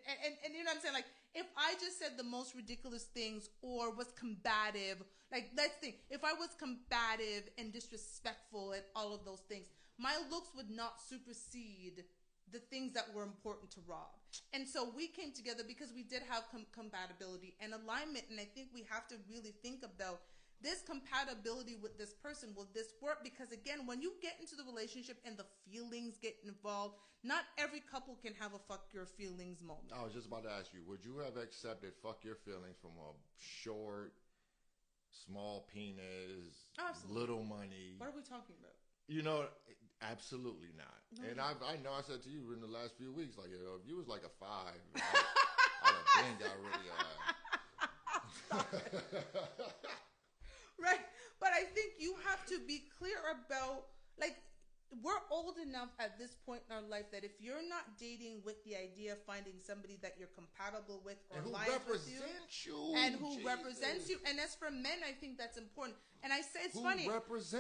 you know what I'm saying, like, if I just said the most ridiculous things or was combative, like, let's think, if I was combative and disrespectful and all of those things, my looks would not supersede the things that were important to Rob. And so we came together because we did have compatibility and alignment. And I think we have to really think about this compatibility with this person. Will this work? Because again, when you get into the relationship and the feelings get involved, not every couple can have a fuck your feelings moment. I was just about to ask you, would you have accepted fuck your feelings from a short, small penis, Absolutely. Little money? What are we talking about? You know, absolutely not. No. And I know I said to you in the last few weeks, like, you know, if you was like a 5, I'd have been got really Right. But I think you have to be clear about, like, we're old enough at this point in our life that if you're not dating with the idea of finding somebody that you're compatible with or aligns with you, and who represents you, and as for men, I think that's important. And I say, it's funny. I was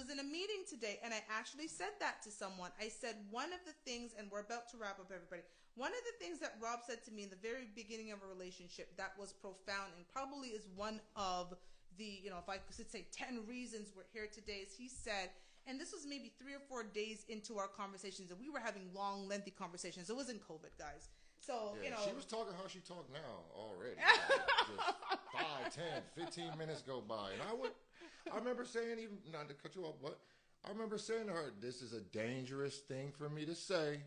in a meeting today, and I actually said that to someone. I said, one of the things, and we're about to wrap up, everybody. One of the things that Rob said to me in the very beginning of a relationship that was profound and probably is one of the, you know, if I could say 10 reasons we're here today, is he said, and this was maybe 3 or 4 days into our conversations, and we were having long, lengthy conversations. It wasn't COVID, guys. So, yeah, you know. She was talking how she talked now already. Like just 5, 10, 15 minutes go by. And I remember saying, even, not to cut you off, but I remember saying to her, this is a dangerous thing for me to say,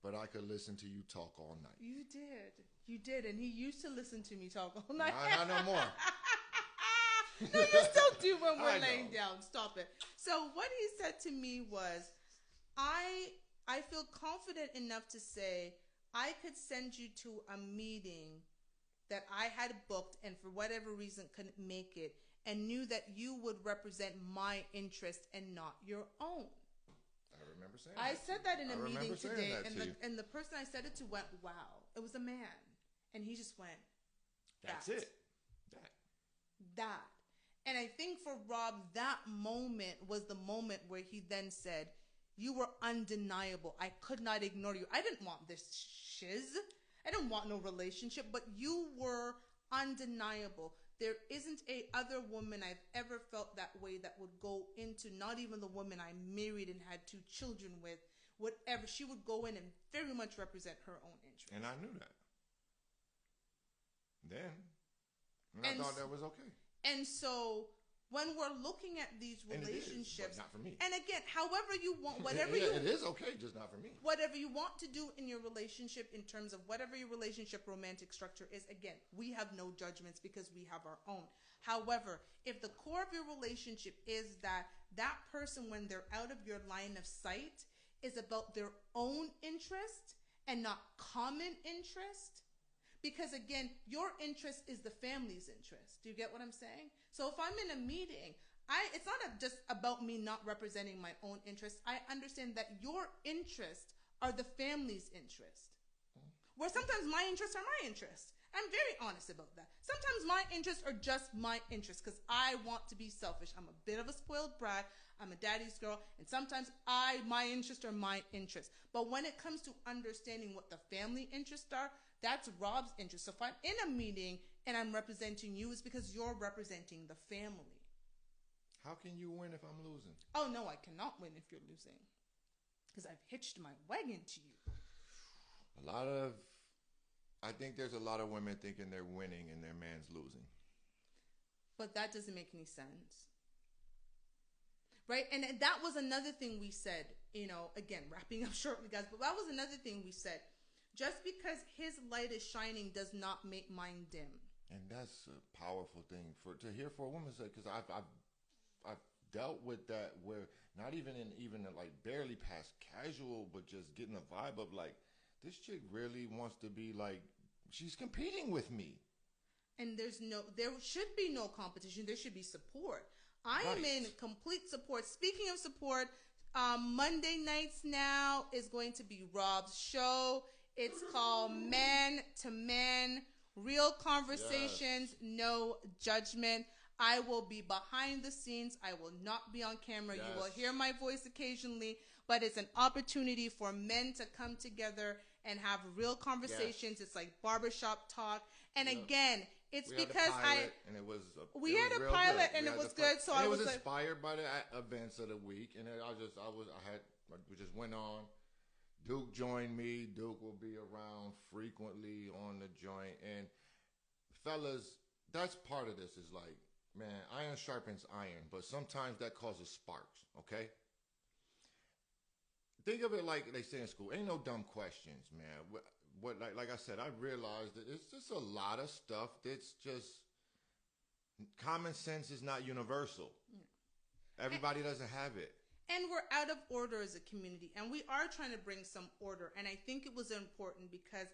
but I could listen to you talk all night. You did. You did. And he used to listen to me talk all night. Not no more. No, you still do when we're laying down. Stop it. So what he said to me was, I feel confident enough to say I could send you to a meeting that I had booked and for whatever reason couldn't make it, and knew that you would represent my interest and not your own. I remember saying I that. said that in a meeting today, and the person I said it to went, wow. It was a man. And he just went, that's it. That. And I think for Rob, that moment was the moment where he then said, you were undeniable. I could not ignore you. I didn't want this shiz. I didn't want no relationship, but you were undeniable. There isn't a other woman I've ever felt that way that would go into, not even the woman I married and had 2 children with, whatever. She would go in and very much represent her own interests. And I knew that. Then. And I thought that was okay. And so when we're looking at these relationships, but not for me. And again, however you want, whatever it is okay, just not for me. Whatever you want to do in your relationship, in terms of whatever your relationship romantic structure is, again, we have no judgments because we have our own. However, if the core of your relationship is that person, when they're out of your line of sight, is about their own interest and not common interest. Because again, your interest is the family's interest. Do you get what I'm saying? So if I'm in a meeting, it's not just about me not representing my own interests. I understand that your interests are the family's interest. Where sometimes my interests are my interests. I'm very honest about that. Sometimes my interests are just my interests because I want to be selfish. I'm a bit of a spoiled brat. I'm a daddy's girl. And sometimes my interests are my interests. But when it comes to understanding what the family interests are, that's Rob's interest. So if I'm in a meeting and I'm representing you, it's because you're representing the family. How can you win if I'm losing? Oh, no, I cannot win if you're losing. Because I've hitched my wagon to you. I think there's a lot of women thinking they're winning and their man's losing. But that doesn't make any sense. Right? And that was another thing we said, again, wrapping up shortly, guys, but that was another thing we said. Just because his light is shining does not make mine dim. And that's a powerful thing to hear for a woman say, because I've dealt with that where not even like barely past casual, but just getting a vibe of like, this chick really wants to be like, she's competing with me. And there should be no competition. There should be support. I am in complete support. Speaking of support, Monday nights now is going to be Rob's show. It's called Man to Man, Real Conversations, No Judgment. I will be behind the scenes. I will not be on camera. You will hear my voice occasionally, but it's an opportunity for men to come together and have real conversations. It's like barbershop talk. And again, it's because we had a pilot and it was good. So I was inspired by the events of the week, and we just went on. Duke joined me. Duke will be around frequently on the joint, and fellas, that's part of this. Is like, man, iron sharpens iron, but sometimes that causes sparks. Okay. Think of it like they say in school, ain't no dumb questions, man. Like I said, I realized that it's just a lot of stuff that's just common sense is not universal. Everybody doesn't have it. And we're out of order as a community, and we are trying to bring some order. And I think it was important because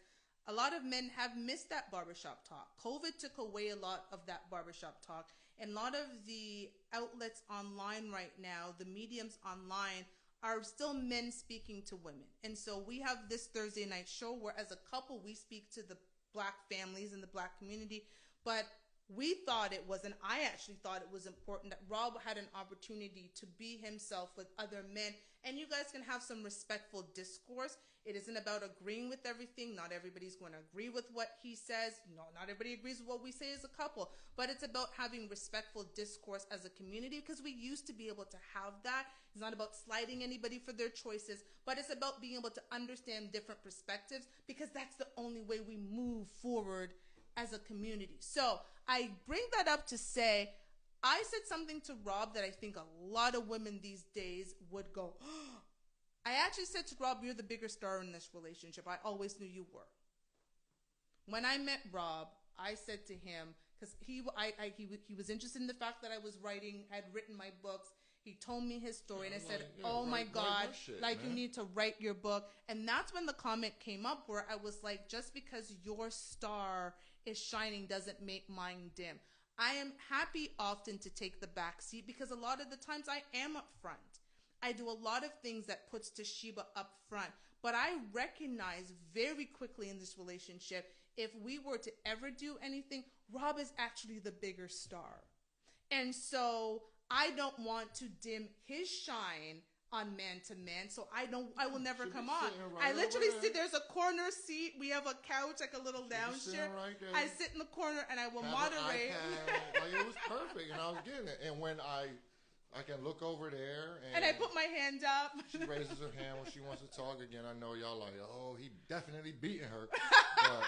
a lot of men have missed that barbershop talk. COVID took away a lot of that barbershop talk. And a lot of the outlets online right now, the mediums online, are still men speaking to women. And so we have this Thursday night show where as a couple we speak to the Black families and the Black community. But we thought it was, and I actually thought it was important that Rob had an opportunity to be himself with other men, and you guys can have some respectful discourse. It isn't about agreeing with everything. Not everybody's going to agree with what he says. No, not everybody agrees with what we say as a couple, but it's about having respectful discourse as a community, because we used to be able to have that. It's not about slighting anybody for their choices, but it's about being able to understand different perspectives, because that's the only way we move forward as a community. So I bring that up to say, I said something to Rob that I think a lot of women these days would go, oh. I actually said to Rob, you're the bigger star in this relationship. I always knew you were. When I met Rob, I said to him, because he was interested in the fact that I was had written my books. He told me his story, and I said, my God, you need to write your book. And that's when the comment came up where I was like, just because your star is shining doesn't make mine dim. I am happy often to take the back seat, because a lot of the times I am up front. I do a lot of things that puts Toshiba up front. But I recognize very quickly in this relationship, if we were to ever do anything, Rob is actually the bigger star. And so I don't want to dim his shine on Man to Man, so I will never come on. I literally sit, there's a corner seat, we have a couch, like a little lounge chair. Right, I sit in the corner and I will moderate. Like, it was perfect, and I was getting it. And when I can look over there, and I put my hand up. She raises her hand when she wants to talk again. I know y'all like, oh, he definitely beating her. But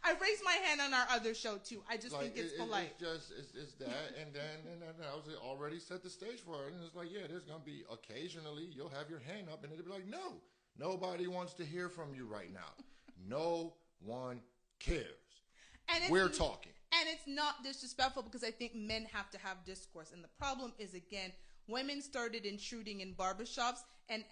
I raised my hand on our other show too. I just think it's polite. It's that, and then I was already set the stage for it, and it's like, yeah, there's gonna be occasionally you'll have your hand up, and it'll be like, no, nobody wants to hear from you right now. No one cares. And we're talking. And it's not disrespectful, because I think men have to have discourse. And the problem is, again, women started intruding in barbershops, and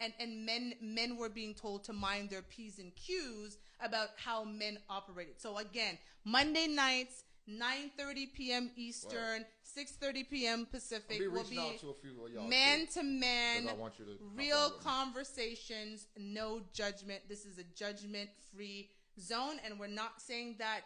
men were being told to mind their P's and Q's about how men operated. So again, Monday nights, 9:30 p.m. Eastern, 6:30 p.m. Pacific will be Man to Man, real conversations, no judgment. This is a judgment-free zone, and we're not saying that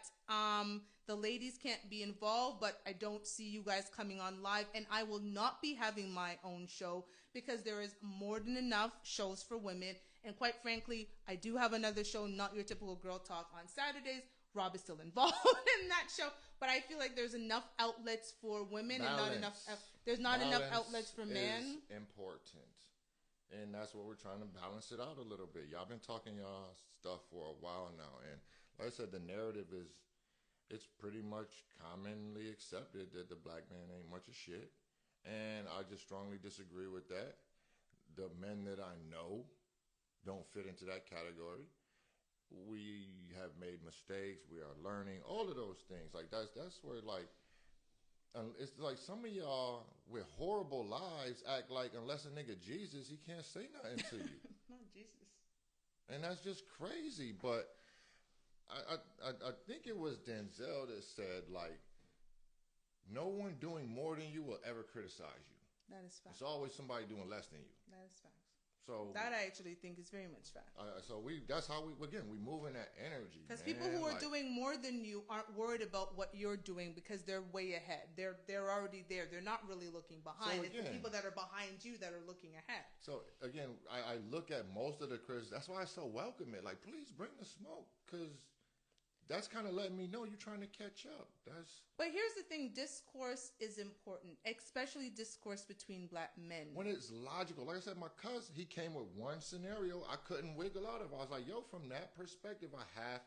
the ladies can't be involved, but I don't see you guys coming on live, and I will not be having my own show, because there is more than enough shows for women. And quite frankly, I do have another show, Not Your Typical Girl Talk, on Saturdays. Rob is still involved in that show, but I feel like there's enough outlets for women. Balance. And there's not enough outlets for men. Is important. And that's what we're trying to balance it out a little bit. Y'all been talking y'all stuff for a while now, and like I said, the narrative it's pretty much commonly accepted that the black man ain't much of shit, and I just strongly disagree with that. The men that I know don't fit into that category. We have made mistakes. We are learning. All of those things. Like that's where it's like some of y'all with horrible lives act like unless a nigga Jesus, he can't say nothing to you. Not Jesus. And that's just crazy. But I think it was Denzel that said, like, no one doing more than you will ever criticize you. That is facts. It's always somebody doing less than you. That is facts. So that I actually think is very much fact. So that's how we move in that energy. Because people who are doing more than you aren't worried about what you're doing because they're way ahead. They're already there. They're not really looking behind. So again, it's the people that are behind you that are looking ahead. So again, I look at most of the critics. That's why I so welcome it. Like, please bring the smoke, because that's kind of letting me know you're trying to catch up. But here's the thing: discourse is important, especially discourse between black men. When it's logical. Like I said, my cousin, he came with one scenario I couldn't wiggle out of. I was like, yo, from that perspective, I have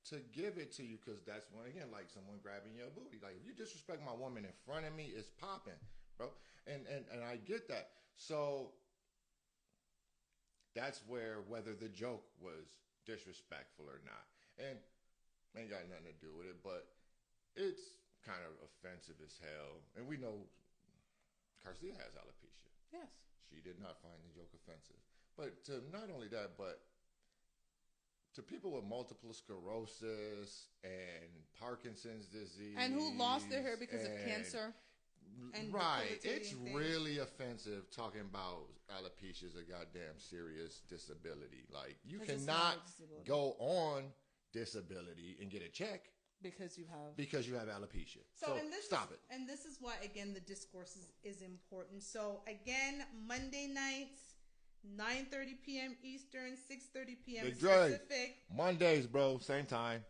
to give it to you, because that's when, again, like someone grabbing your booty. Like, if you disrespect my woman in front of me, it's popping, bro. And I get that. So that's whether the joke was disrespectful or not. And ain't got nothing to do with it, but it's kind of offensive as hell. And we know Garcia has alopecia. Yes. She did not find the joke offensive. But to not only that, but to people with multiple sclerosis and Parkinson's disease. And who lost their hair because of cancer. And right. It's really offensive talking about alopecia as a goddamn serious disability. Like, you cannot go on disability and get a check because you have alopecia. So stop it. And this is why, again, the discourse is important. So again, Monday nights, 9:30 p.m. Eastern, 6:30 p.m. Pacific. Mondays, bro, same time.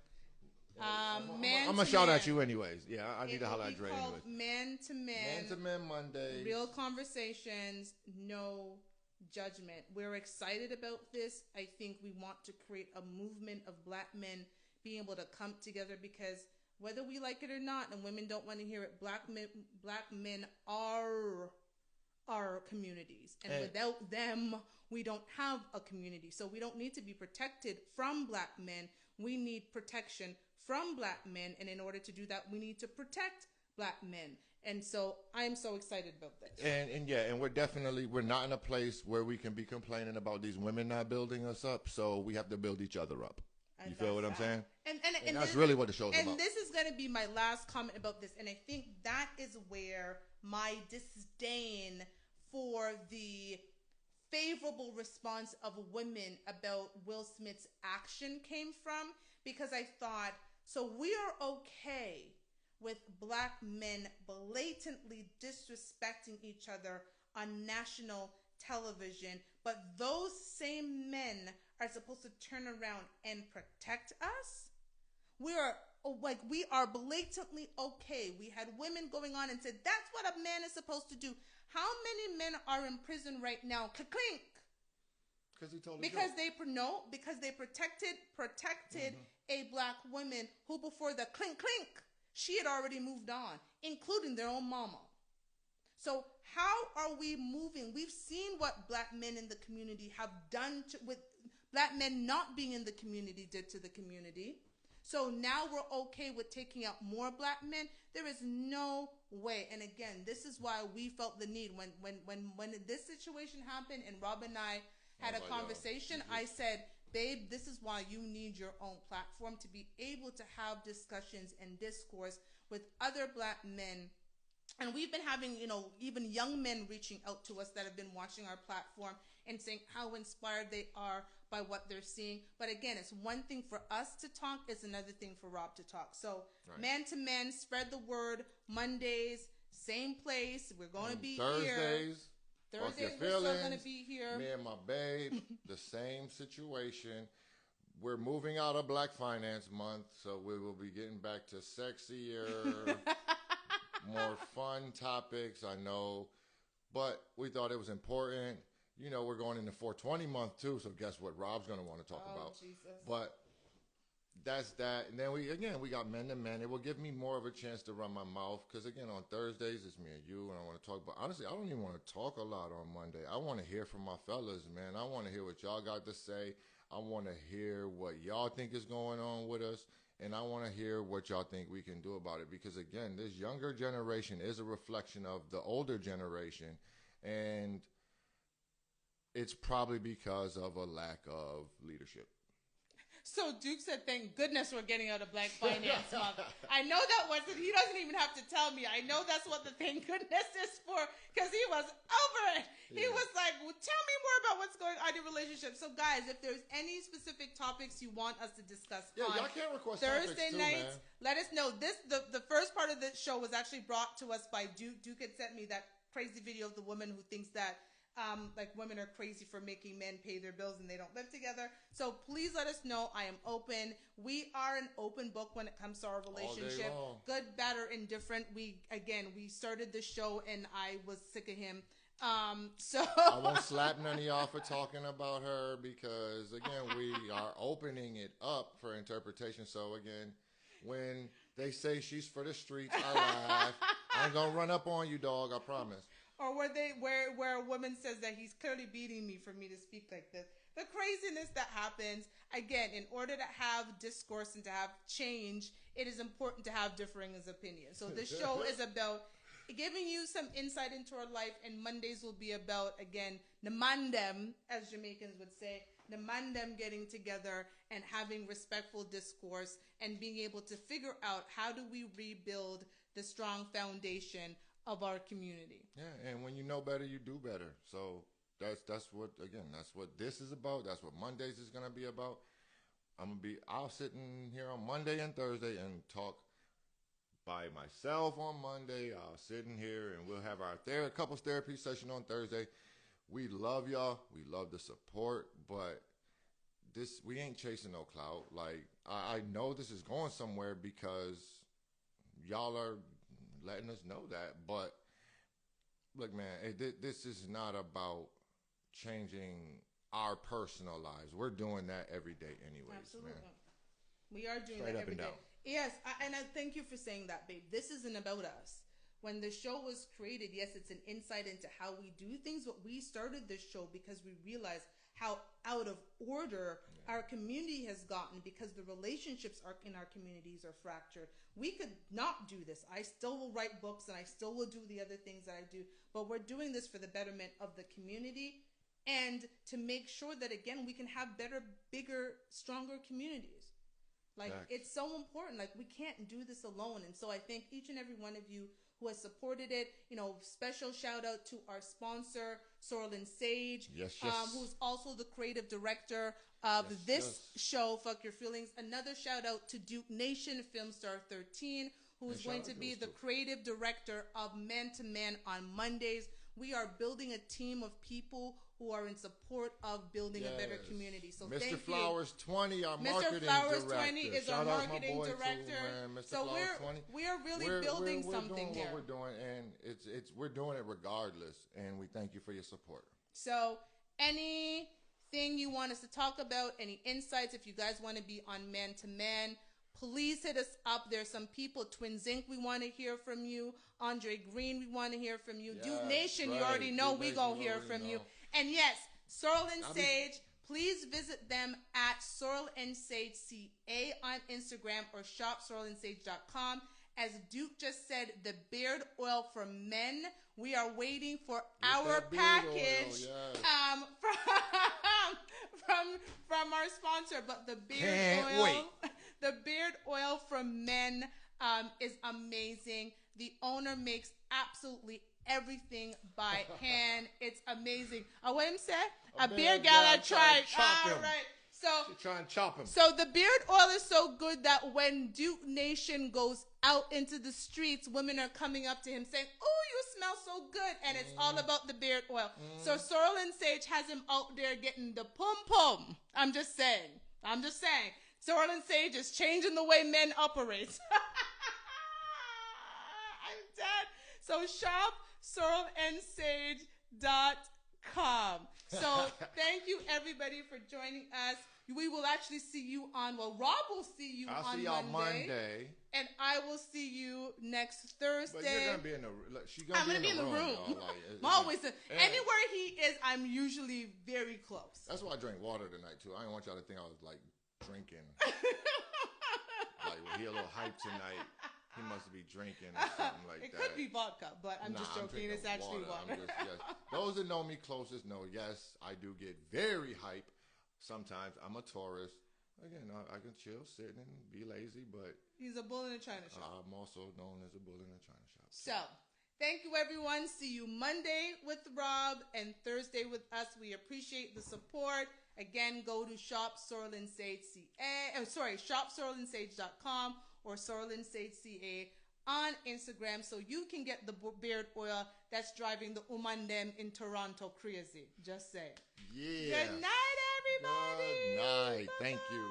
I'm gonna shout at you anyways. Yeah, I need to holler at Dre anyways. Man to man Mondays. Real conversations, no judgment. We're excited about this. I think we want to create a movement of black men being able to come together, because whether we like it or not, and women don't want to hear it, black men are our communities, and without them we don't have a community. So we don't need to be protected from black men. We need protection from black men, and in order to do that, we need to protect black men. And so I am so excited about this. And we're not in a place where we can be complaining about these women not building us up. So we have to build each other up. You feel what I'm saying? And that's really what the show's about. And this is going to be my last comment about this. And I think that is where my disdain for the favorable response of women about Will Smith's action came from. Because I thought, so we are okay with black men blatantly disrespecting each other on national television, but those same men are supposed to turn around and protect us? We are blatantly okay. We had women going on and said, that's what a man is supposed to do. How many men are in prison right now? Clink. Because they protected a black woman who, before the clink, she had already moved on, including their own mama. So how are we moving? We've seen what black men in the community have done with black men not being in the community did to the community. So now we're okay with taking out more black men. There is no way. And again, this is why we felt the need when this situation happened and Rob and I had a conversation. I said, babe, this is why you need your own platform, to be able to have discussions and discourse with other black men. And we've been having, even young men reaching out to us that have been watching our platform and saying how inspired they are by what they're seeing. But again, it's one thing for us to talk, it's another thing for Rob to talk. So man to man, spread the word. Mondays, same place. We're going to be here. Thursdays, we're still going to be here. Me and my babe, the same situation. We're moving out of Black Finance Month, so we will be getting back to sexier, more fun topics, I know. But we thought it was important. We're going into 420 month too, so guess what Rob's going to want to talk about. Jesus. But that's that. And then we got men to men. It will give me more of a chance to run my mouth, because again, on Thursdays it's me and you, and I want to talk. But honestly, I don't even want to talk a lot on Monday. I want to hear from my fellas, man. I want to hear what y'all got to say. I want to hear what y'all think is going on with us, and I want to hear what y'all think we can do about it. Because again, this younger generation is a reflection of the older generation, and it's probably because of a lack of leadership. So Duke said, thank goodness we're getting out of Black Finance Month. I know that wasn't, he doesn't even have to tell me. I know that's what the thank goodness is for, because he was over it. Yeah. He was like, well, tell me more about what's going on in relationships. So guys, if there's any specific topics you want us to discuss on y'all can request Thursday topics too, nights, man. let us know. The first part of the show was actually brought to us by Duke. Duke had sent me that crazy video of the woman who thinks that like women are crazy for making men pay their bills and they don't live together. So please let us know. I am open. We are an open book when it comes to our relationship. Good, bad, or indifferent. We started the show and I was sick of him. So I won't slap none of y'all for talking about her because again, we are opening it up for interpretation. So again, when they say she's for the streets, I laugh. I ain't gonna run up on you, dog. I promise. Or where a woman says that he's clearly beating me for me to speak like this. The craziness that happens, again, in order to have discourse and to have change, it is important to have differing opinions. So this show is about giving you some insight into our life, and Mondays will be about, again, namandem, as Jamaicans would say, namandem getting together and having respectful discourse and being able to figure out how do we rebuild the strong foundation of our community. Yeah, and when you know better, you do better. So that's what this is about. That's what Mondays is gonna be about. I'll sit in here on Monday and Thursday and talk by myself on Monday. I'll sit in here and we'll have our couples therapy session on Thursday. We love y'all. We love the support, but we ain't chasing no clout. Like I know this is going somewhere because y'all are letting us know that, but look, man, this is not about changing our personal lives. We're doing that every day anyways. Absolutely. Man. We are doing Straight that up every and day. down. Yes, and I thank you for saying that, babe. This isn't about us. When the show was created, yes, it's an insight into how we do things, but we started this show because we realized how out of order our community has gotten because the relationships in our communities are fractured. We could not do this. I still will write books and I still will do the other things that I do, but we're doing this for the betterment of the community and to make sure that, again, we can have better, bigger, stronger communities. Like, it's so important. Like, we can't do this alone. And so I thank each and every one of you who has supported it. You know, special shout out to our sponsor, Sorrel and Sage, who's also the creative director of this show, Fuck Your Feelings. Another shout out to Duke Nation, Filmstar 13, who is going to be the creative director of Man to Man on Mondays. We are building a team of people who are in support of building a better community. So Mr. thank Flowers you. 20, our marketing Mr. Flowers director. 20 is Shout our out marketing my boy director. Too, man. Mr. So Flowers 20. we are really building we're something doing here. What we're doing, and we're doing it regardless, and we thank you for your support. So anything you want us to talk about, any insights, if you guys want to be on Man to Man, please hit us up. There's some people, Twin Zinc, we want to hear from you. Andre Green, we want to hear from you. Yes, Duke Nation, right. you already know we going to hear already from know. you. And yes, Sorrel and Sage, please visit them at Sorrel and Sage CA on Instagram or shop sorrelandsage.com. As Duke just said, the beard oil for men. We are waiting for our package from our sponsor. But the the beard oil from men is amazing. The owner makes absolutely everything by hand. It's amazing. What him say? A beard gal I tried. All right. So try and chop him. So the beard oil is so good that when Duke Nation goes out into the streets, women are coming up to him saying, "Oh, you smell so good," and it's all about the beard oil. So Sorrel and Sage has him out there getting the pum pum. I'm just saying. Sorrel and Sage is changing the way men operate. I'm dead. So shop sorrelandsage.com. So thank you everybody for joining us. We will actually see you on, Rob will see you I'll on see y'all Monday. And I will see you next Thursday. But you're going to be in the room. I'm going to be in the room. I'm always anywhere he is, I'm usually very close. That's why I drank water tonight, too. I didn't want y'all to think I was, like, drinking. Like, he a little hype tonight. He must be drinking or something like that. It could be vodka, but I'm just joking. It's actually water. Those that know me closest know, yes, I do get very hype. Sometimes I'm a Taurus. again, I can chill, sit and be lazy, but He's a bull in a china shop. I'm also known as a bull in a china shop. So, thank you, everyone. See you Monday with Rob and Thursday with us. We appreciate the support. Again, go to shopsorlinsage.com or sorlinsage.ca on Instagram so you can get the beard oil that's driving the woman them in Toronto crazy. Just say. Yeah. Good night, everybody. Good night. Bye-bye. Thank you.